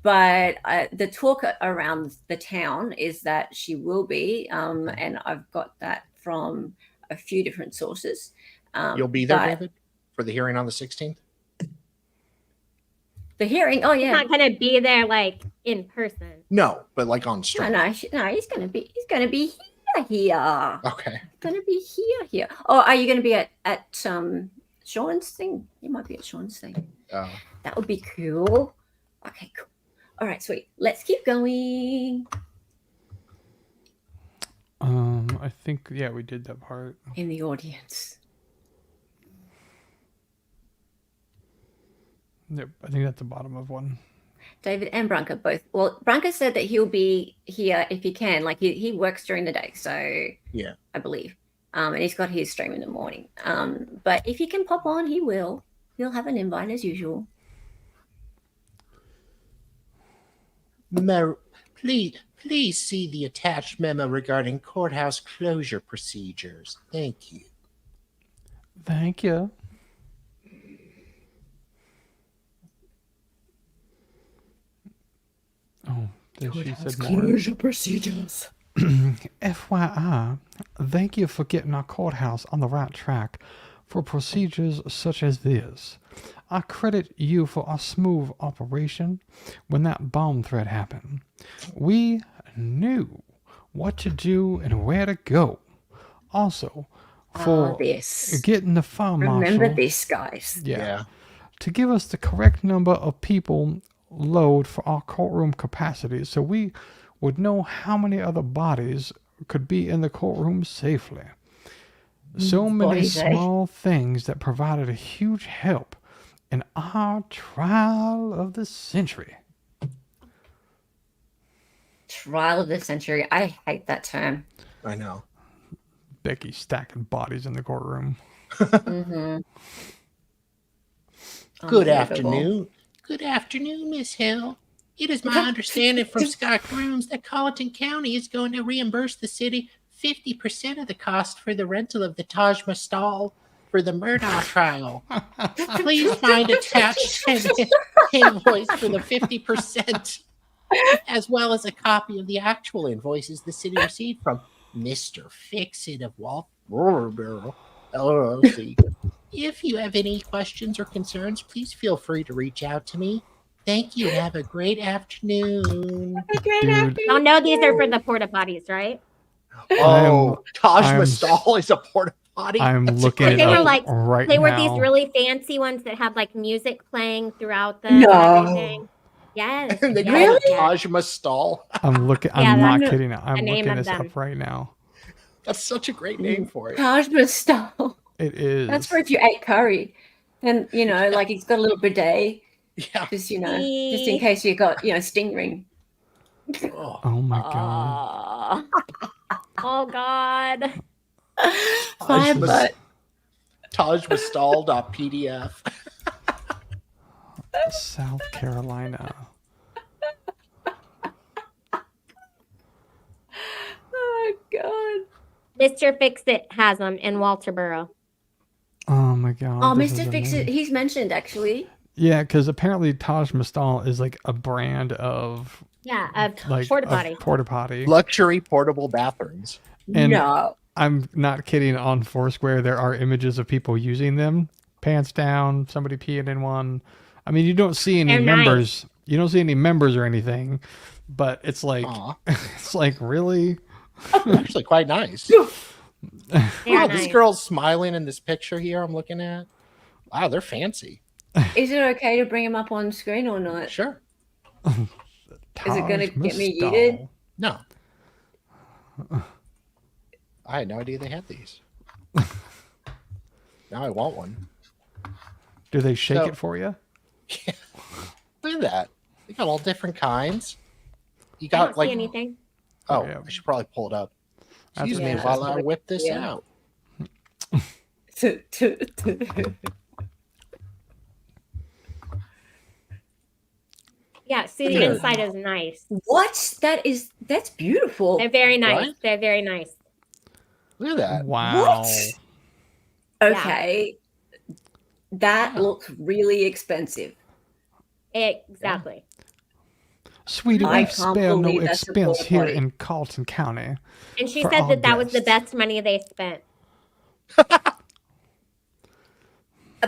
But the talk around the town is that she will be, and I've got that from a few different sources. You'll be there, David, for the hearing on the 16th? The hearing? Oh, yeah. He's not going to be there, like, in person. No, but, like, on stream. No, he's going to be here. Okay. He's going to be here. Oh, are you going to be at Sean's thing? You might be at Sean's thing. That would be cool. Okay, cool. All right, sweet. Let's keep going. I think, we did that part. In the audience. Yep, I think that's the bottom of one. David and Branca both. Well, Branca said that he'll be here if he can. Like he works during the day, so yeah, I believe. And he's got his stream in the morning. But if he can pop on, he will. He'll have an invite as usual. Please see the attached memo regarding courthouse closure procedures. Thank you. Thank you. Oh, she said more. Closure procedures. FYI, thank you for getting our courthouse on the right track for procedures such as this. I credit you for a smooth operation when that bomb threat happened. We knew what to do and where to go. Also, for getting the fire marshal. Remember this, guys. Yeah. To give us the correct number of people load for our courtroom capacity so we would know how many other bodies could be in the courtroom safely. So many small things that provided a huge help in our trial of the century. Trial of the century. I hate that term. I know. Becky stacking bodies in the courtroom. Mm-hmm. Good Unbelievable. afternoon. Good afternoon, Miss Hill. It is my understanding from Scott Grooms that Colleton County is going to reimburse the city 50% of the cost for the rental of the Taj Mahal for the Murdaugh trial. Please find attached an invoice for the 50%, as well as a copy of the actual invoices the city received from Mr. Fix-It of Waltboro LLC. If you have any questions or concerns, please feel free to reach out to me. Thank you and have a great afternoon. Dude, Y'all know these are for the porta potties, right? Oh, Taj I'm- Mahal is a porta potty. I'm That's looking great it They were up like- right They now. were these really fancy ones that had like music playing throughout them No. and everything. Yes. And they yes, call it yes. Taj Mahal. I'm looking. Yeah, I'm not that's kidding. I'm name looking of this them. up right now. That's such a great name for it. Taj Mahal. It is. That's for if you ate curry. And, like he's got a little bidet, Yeah. just, just in case you got, sting ring. Oh. Oh my god. Oh God. Fine, Mas- but TajMahal.pdf. South Carolina. oh god. Mr. Fix-It has them in Walterboro. Oh my god. Oh, this Mr. is Fix-It, amazing. he's mentioned actually. Yeah, because apparently Taj Mahal is like a brand of Yeah, a like porta a potty. porta potty. Luxury portable bathrooms. And- No. I'm not kidding. On Foursquare, there are images of people using them, pants down, somebody peeing in one. I mean, you don't see any They're nice. members. You don't see any members or anything, but it's like Aw, it's like really. actually quite nice. They Wow, are this nice. girl's smiling in this picture here I'm looking at. Wow, they're fancy. Is it okay to bring him up on screen or not? Sure. Is it gonna Taj get me Mahal. yeeted? No. I had no idea they had these. Now I want one. Do they shake So- it for you? Look at that. They got all different kinds. You I got don't like see anything. oh, Yeah. I should probably pull it up. That's Excuse me Yeah. while I whip this Yeah. out. Yeah, see, the Good. inside is nice. What? That's beautiful. They're very nice. Right? They're very nice. Look at that. Wow. Okay. That Yeah. looks really expensive. Exactly. Sweetie, I we can't spare no believe that's a expense porta here potty. in Carlton County. And she For said all that that was the guests. best money they spent. But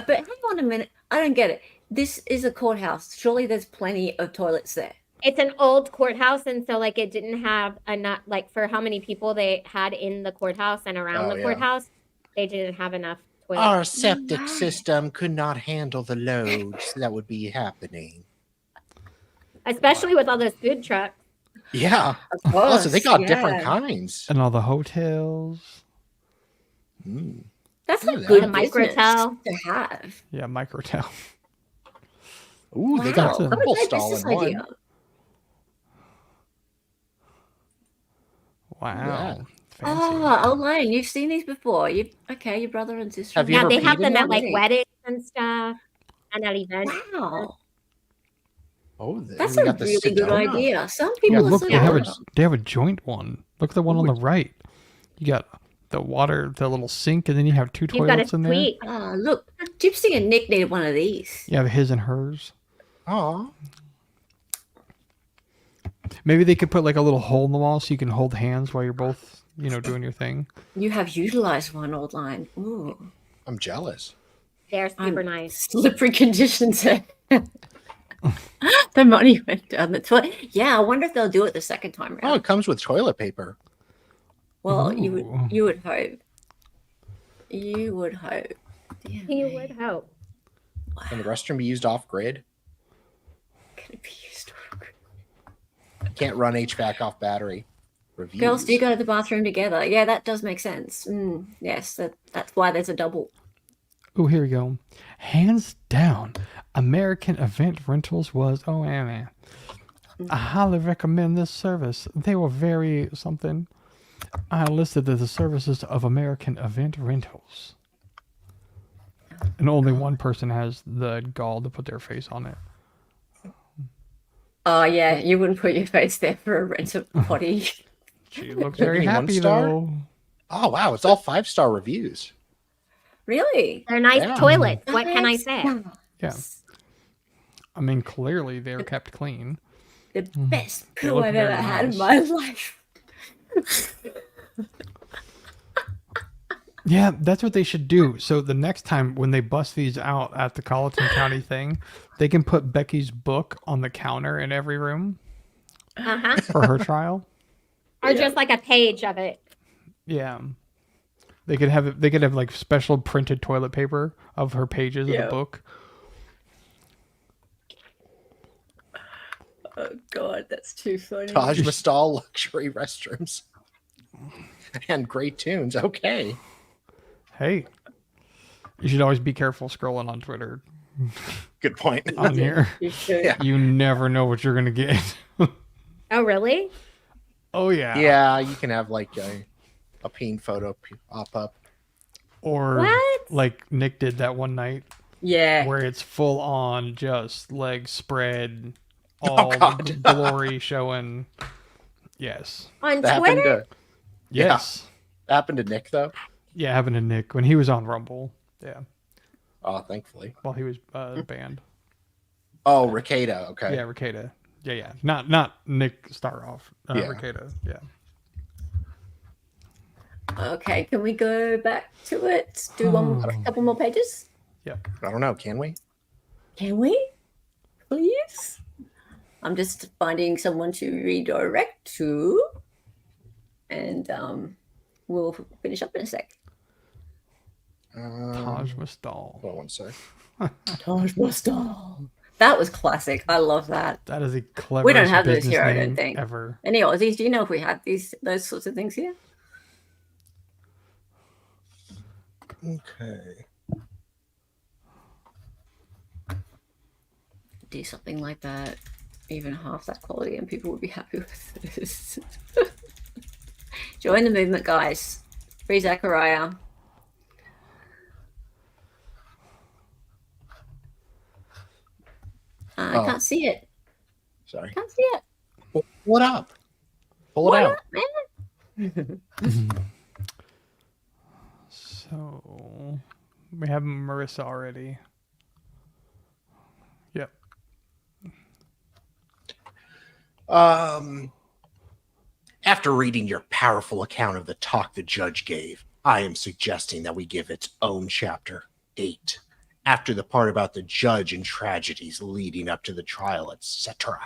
hang on a minute. I don't get it. This is a courthouse. Surely there's plenty of toilets there. It's an old courthouse, and so like it didn't have enough, like for how many people they had in the courthouse and around Oh, the yeah. courthouse, they didn't have enough toilets. Our septic Right. system could not handle the loads that would be happening. Especially with all those food trucks. Yeah. Of Oh, so they course, got different yeah. kinds. And all the hotels. Mm. That's Look a at good that. The business microtel. to have. Yeah, microtel. Ooh, they got a Wow, purple what a great stall business in one. idea. Wow. Fancy. Oh, Elaine, you've seen these before. Your brother and sister. Have you Yeah, ever they have peed in them at one? like weddings and stuff and at events. Wow, Oh, that's we a got the really good Sedona. idea. Some Yeah, people are look, so they have good. a joint one. Look at the one on the right. You got the water, the little sink, and then you have two You've got a toilets in there. suite. Oh, look, Gypsy and Nick needed one of these. You have his and hers. Aw. Maybe they could put like a little hole in the wall so you can hold hands while you're both, doing your thing. You have utilized one, old line. Ooh, I'm jealous. They're super I'm nice. slippery conditions. The money went down the toilet. Yeah, I wonder if they'll do it the second time Oh, around. it comes with toilet paper. Well, Ooh. you would hope. You would hope. Dear You me. would hope. Can the restroom be used off grid? Can it be used? Can't run HVAC off battery. Reviews. Girls do go to the bathroom together. Yeah, that does make sense. Yes, that's why there's a double. Oh, here we go. Hands down, American Event Rentals was. Oh, man. I highly recommend this service. They were very something. I listed the services of American Event Rentals. And only one person has the gall to put their face on it. Oh, yeah. You wouldn't put your face there for a rental potty. She looks very Only 1 happy, star? though. Oh, wow. It's all 5-star reviews. Really? They're nice Yeah. toilets. What can I say? Yeah. I mean, clearly they're kept clean. The best They poo look I've very ever had in nice. my life. Yeah, that's what they should do. So the next time when they bust these out at the Colleton County thing, they can put Becky's book on the counter in every room Uh-huh. for her trial. Or just like a page of it. Yeah. They could have like special printed toilet paper of her pages of Yeah. the book. Oh, God, that's too funny. Taj Mahal luxury restrooms. And great tunes. Okay. Hey. You should always be careful scrolling on Twitter Good point. on here. You should. Yeah. You never know what you're going to get. Oh, really? Oh, yeah. Yeah, you can have like a peen photo pop up. Or What? like Nick did that one night Yeah. where it's full on just legs spread, all the God. glory showing. Yes. On That happened Twitter? to Yes. that happened to Nick though. Yeah, happened to Nick when he was on Rumble. Yeah. Oh, thankfully. While he was banned. Oh, Ricada. Okay. Yeah, Ricada. Yeah. Not Nick Staroff. Yeah. Ricada. Yeah. Okay, can we go back to it? Do a couple more pages? I don't know. Can we? Can we? Please? I'm just finding someone to redirect to. And we'll finish up in a sec. Taj Mahal. Hold on one sec. Taj Mahal. That was classic. I love that. That is a clever. We don't have those business here, I name don't think. Ever. Any Aussies, do you know if we have those sorts of things here? Okay. Do something like that, even half that quality, and people would be happy with this. Join the movement, guys. Free Zachariah. I Oh. can't see it. Sorry. Can't see it. What up? Pull it What out. up, man? So we have Marissa already. Yep. After reading your powerful account of the talk the judge gave, I am suggesting that we give its own chapter 8. After the part about the judge and tragedies leading up to the trial, etc.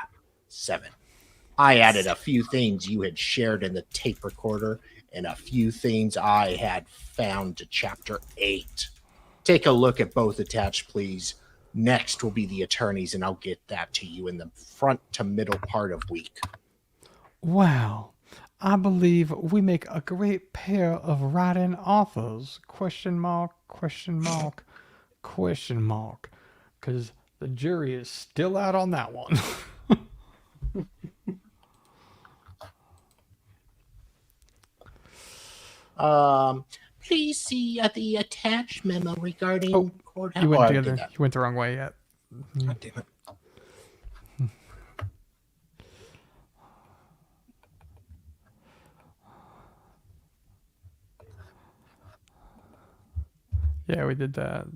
7. I added a few things you had shared in the tape recorder and a few things I had found to chapter 8. Take a look at both attached, please. Next will be the attorneys, and I'll get that to you in the front to middle part of week. Wow. I believe we make a great pair of writing authors. Question mark, question mark, question mark. Because the jury is still out on that one. Please see the attached memo regarding Oh, courthouse. You went I the did other. that. You went the wrong way yet. God damn it. Yeah, we did that.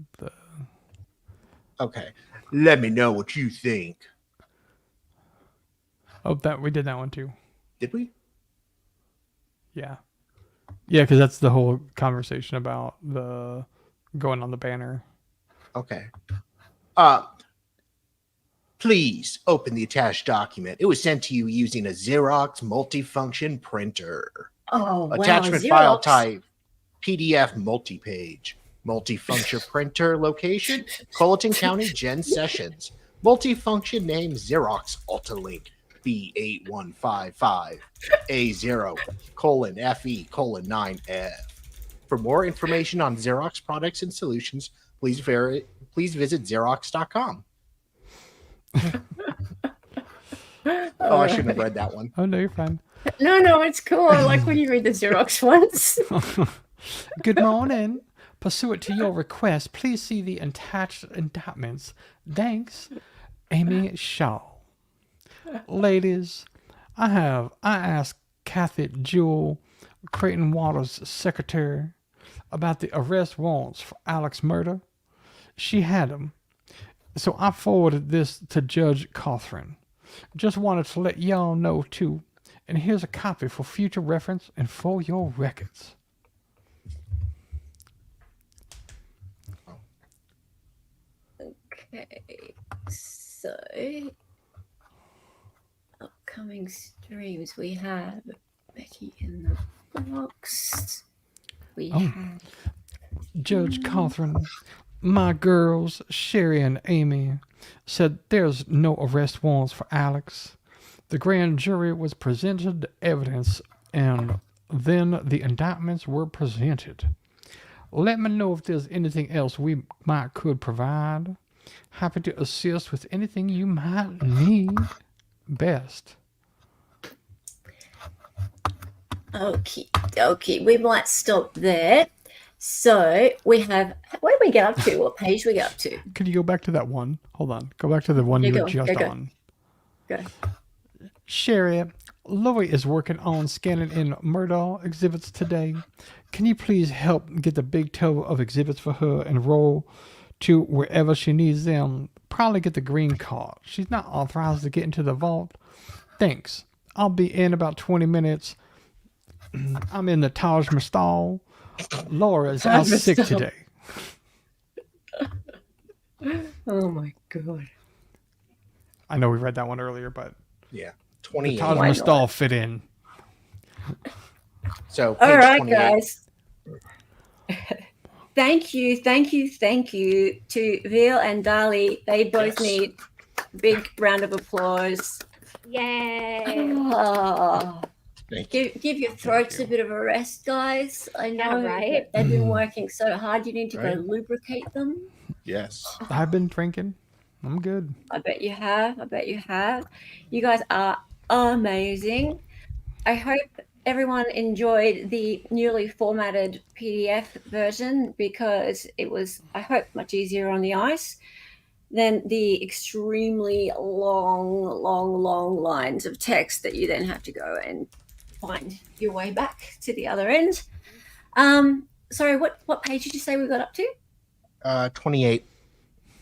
Okay. Let me know what you think. That we did that one too. Did we? Yeah. Yeah, because that's the whole conversation about the going on the banner. Okay. Please open the attached document. It was sent to you using a Xerox multifunction printer. Oh, wow. Attachment file Xerox. type PDF multi-page. Multifunction printer location Colleton County Gen Sessions. Multifunction name Xerox Altalink B8155 A0:FE:9F. For more information on Xerox products and solutions, please visit Xerox.com. Oh, I shouldn't have read that one. Oh, no, you're fine. No, it's cool. I like when you read the Xerox ones. Good morning. Pursuant to your request, please see the attached indictments. Thanks, Amy Shaw. Ladies, I asked Kathy Jewell, Creighton Waters' secretary, about the arrest warrants for Alex Murdaugh. She had them. So I forwarded this to Judge Cawthron. Just wanted to let y'all know, too. And here's a copy for future reference and for your records. Okay, so upcoming streams we have Becky in the Box. We have Judge Cawthron, my girls, Sherry and Amy, said there's no arrest warrants for Alex. The grand jury was presented evidence and then the indictments were presented. Let me know if there's anything else we could provide. Happy to assist with anything you might need. Best. Okay. We might stop there. So we have, where did we get up to? What page we get up to? Could you go back to that one? Hold on. Go back to the one you were just on. Go. Sherry, Lori is working on scanning in Murdaugh exhibits today. Can you please help get the big total of exhibits for her and roll to wherever she needs them? Probably get the green card. She's not authorized to get into the vault. Thanks. I'll be in about 20 minutes. I'm in the Taj Mahal. Laura's out sick today. Oh my God. I know we read that one earlier, but Yeah, the 28. Taj Mahal fit in. So All page right, 28. guys. Thank you to Veal and Dali. They both need a big round of applause. Yay. Oh, Thank you. give your throats a bit of a rest, guys. I know, Yeah, right? they've been working so hard. You need to Right. go lubricate them. Yes. I've been drinking. I'm good. I bet you have. You guys are amazing. I hope everyone enjoyed the newly formatted PDF version because it was, I hope, much easier on the eyes than the extremely long lines of text that you then have to go and find your way back to the other end. Sorry, what page did you say we got up to? 28.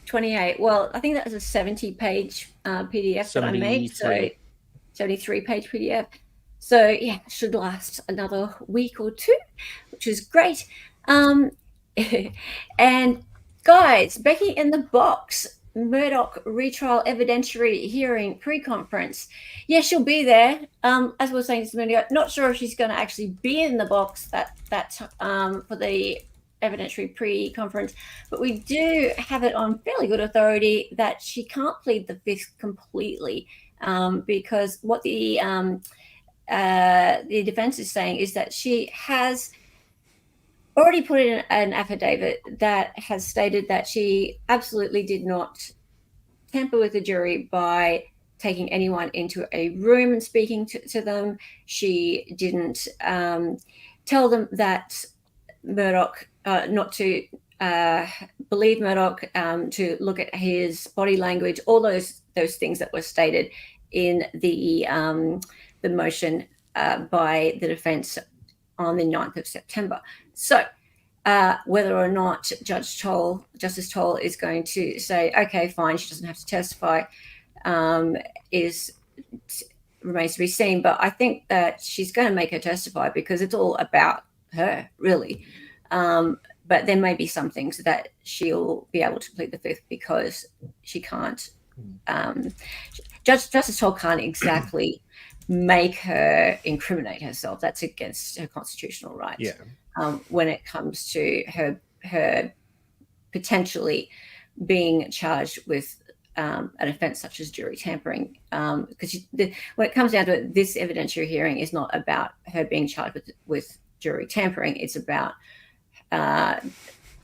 28. Well, I think that was a 70-page PDF that I made. So 73-page PDF. So yeah, it should last another week or two, which is great. And guys, Becky in the Box, Murdaugh retrial evidentiary hearing pre-conference. Yeah, she'll be there. As we were saying just a minute ago, not sure if she's going to actually be in the box that for the evidentiary pre-conference, but we do have it on fairly good authority that she can't plead the fifth completely because what the defense is saying is that she has already put in an affidavit that has stated that she absolutely did not tamper with the jury by taking anyone into a room and speaking to them. She didn't tell them that Murdaugh, not to believe Murdaugh, to look at his body language, all those things that were stated in the motion by the defense on the 9th of September. So whether or not Justice Toll is going to say, okay, fine, she doesn't have to testify, remains to be seen. But I think that she's going to make her testify because it's all about her, really. But there may be some things that she'll be able to plead the fifth because she can't. Justice Toll can't exactly make her incriminate herself. That's against her constitutional rights. Yeah. When it comes to her potentially being charged with an offence such as jury tampering, because when it comes down to it, this evidentiary hearing is not about her being charged with jury tampering. It's about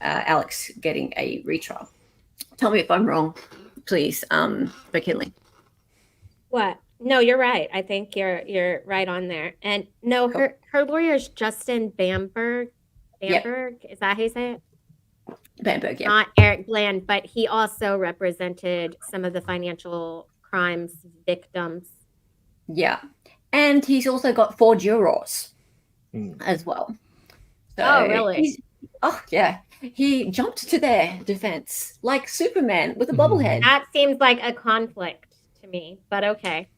Alex getting a retrial. Tell me if I'm wrong, please, Becky Hill. What No, you're right. I think you're right on there. And no, her lawyer is Justin Bamberg. Bamberg, is that how you say it? Bamberg, yeah. Not Eric Bland, but he also represented some of the financial crimes victims. Yeah. And he's also got 4 jurors as well. So oh, really? Oh, yeah. He jumped to their defense like Superman with a bobblehead. That seems like a conflict to me, but okay.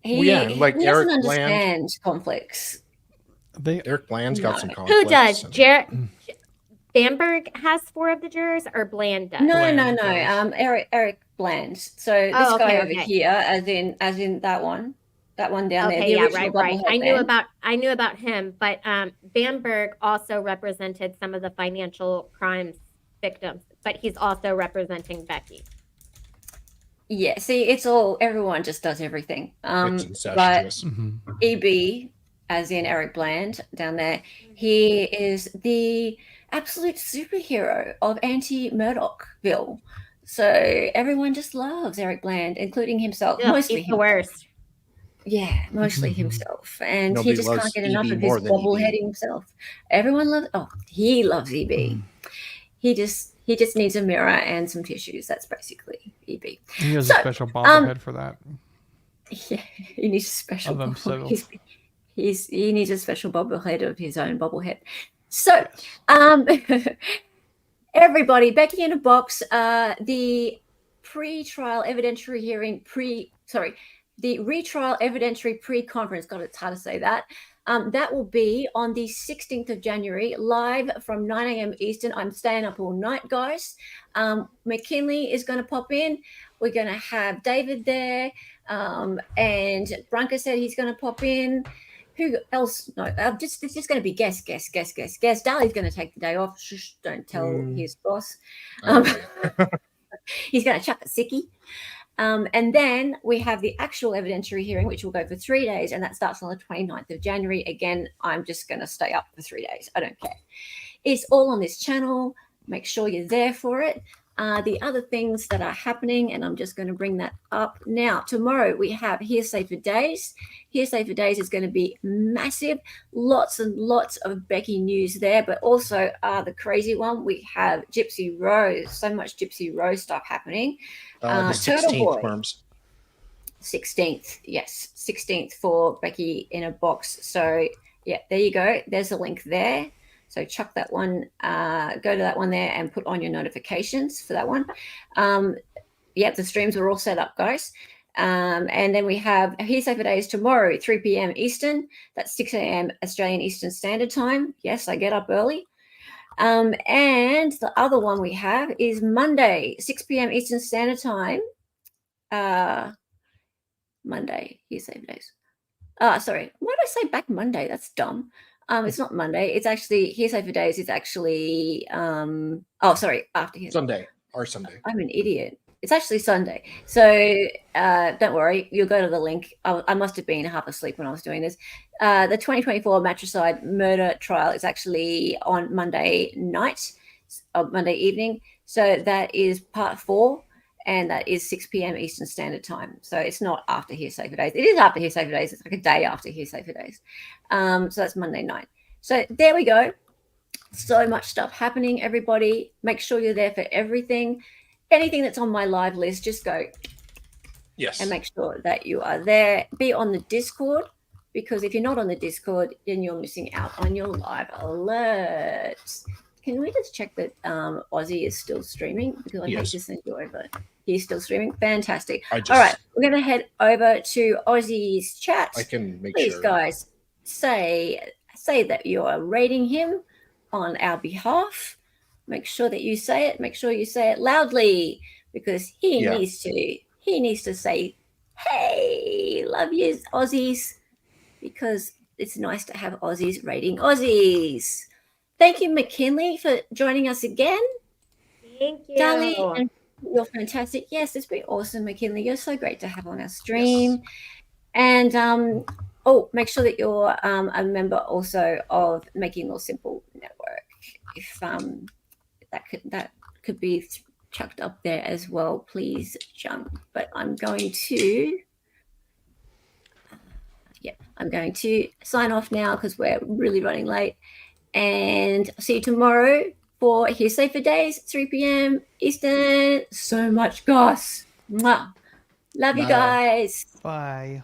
He like doesn't Eric understand Bland. conflicts. Eric Bland's got some conflicts. Who does? Bamberg has 4 of the jurors, or Bland does? No. Eric Bland. So this guy over here, as in that one down there. Okay, yeah, right. I knew about him, but Bamberg also represented some of the financial crimes victims, but he's also representing Becky. Yeah, see, everyone just does everything. But EB, as in Eric Bland down there, he is the absolute superhero of anti-Murdaugh-ville. So everyone just loves Eric Bland, including himself. Mostly he's the worst. Yeah, mostly himself. And he just can't get enough of his bobblehead himself. Everyone loves he loves EB. He just needs a mirror and some tissues. That's basically EB. He has a special bobblehead for that. Yeah, he needs a special bobblehead. He needs a special bobblehead of his own bobblehead. So, everybody, Becky in a Box, the pre-trial evidentiary hearing, the retrial evidentiary pre-conference, God, it's hard to say that. That will be on the 16th of January, live from 9 a.m. Eastern. I'm staying up all night, guys. McKinley is going to pop in. We're going to have David there. And Branka said he's going to pop in. Who else? No, it's just going to be guest. Dali's going to take the day off. Shh, don't tell his boss. He's going to chuck a sickie. And then we have the actual evidentiary hearing, which will go for 3 days, and that starts on the 29th of January. Again, I'm just going to stay up for 3 days. I don't care. It's all on this channel. Make sure you're there for it. The other things that are happening, and I'm just going to bring that up now. Tomorrow we have Hearsay for Days. Hearsay for Days is going to be massive. Lots and lots of Becky news there, but also the crazy one, we have Gypsy Rose. So much Gypsy Rose stuff happening. The 16th, Worms. 16th, yes. 16th for Becky in a Box. So, yeah, there you go. There's a link there. So chuck that one, go to that one there and put on your notifications for that one. The streams are all set up, guys. And then we have Hearsay for Days tomorrow, 3 p.m. Eastern. That's 6 a.m. Australian Eastern Standard Time. Yes, I get up early. And the other one we have is Monday, 6 p.m. Eastern Standard Time. Monday, Hearsay for Days. Sorry. Why did I say back Monday? That's dumb. It's not Monday. It's actually Hearsay for Days. It's actually after Hearsay. Sunday. I'm an idiot. It's actually Sunday. So don't worry. You'll go to the link. I must have been half asleep when I was doing this. The 2024 matricide murder trial is actually on Monday night, Monday evening. So that is part 4. And that is 6 p.m. Eastern Standard Time. So it's not after Hearsay for Days. It is after Hearsay for Days. It's like a day after Hearsay for Days. So that's Monday night. So there we go. So much stuff happening, everybody. Make sure you're there for everything. Anything that's on my live list, just go. Yes. And make sure that you are there. Be on the Discord, because if you're not on the Discord, then you're missing out on your live alerts. Can we just check that Aussie is still streaming? Because I hate to send you over. He's still streaming. Fantastic. All right, we're going to head over to Aussie's chat. I can make Please, sure. guys, say that you are rating him on our behalf. Make sure that you say it. Make sure you say it loudly, because he needs to. He needs to say, "Hey, love yous, Aussies," because it's nice to have Aussies rating Aussies. Thank you, McKinley, for joining us again. Thank you. Dali, you're fantastic. Yes, it's been awesome, McKinley. You're so great to have on our stream. Yes. And make sure that you're a member also of Making Law Simple Network. If that could be chucked up there as well, please jump. But I'm going to I'm going to sign off now because we're really running late. And I'll see you tomorrow for Hearsay for Days, 3 p.m. Eastern. So much goss. Mwah. Love you Bye. guys. Bye.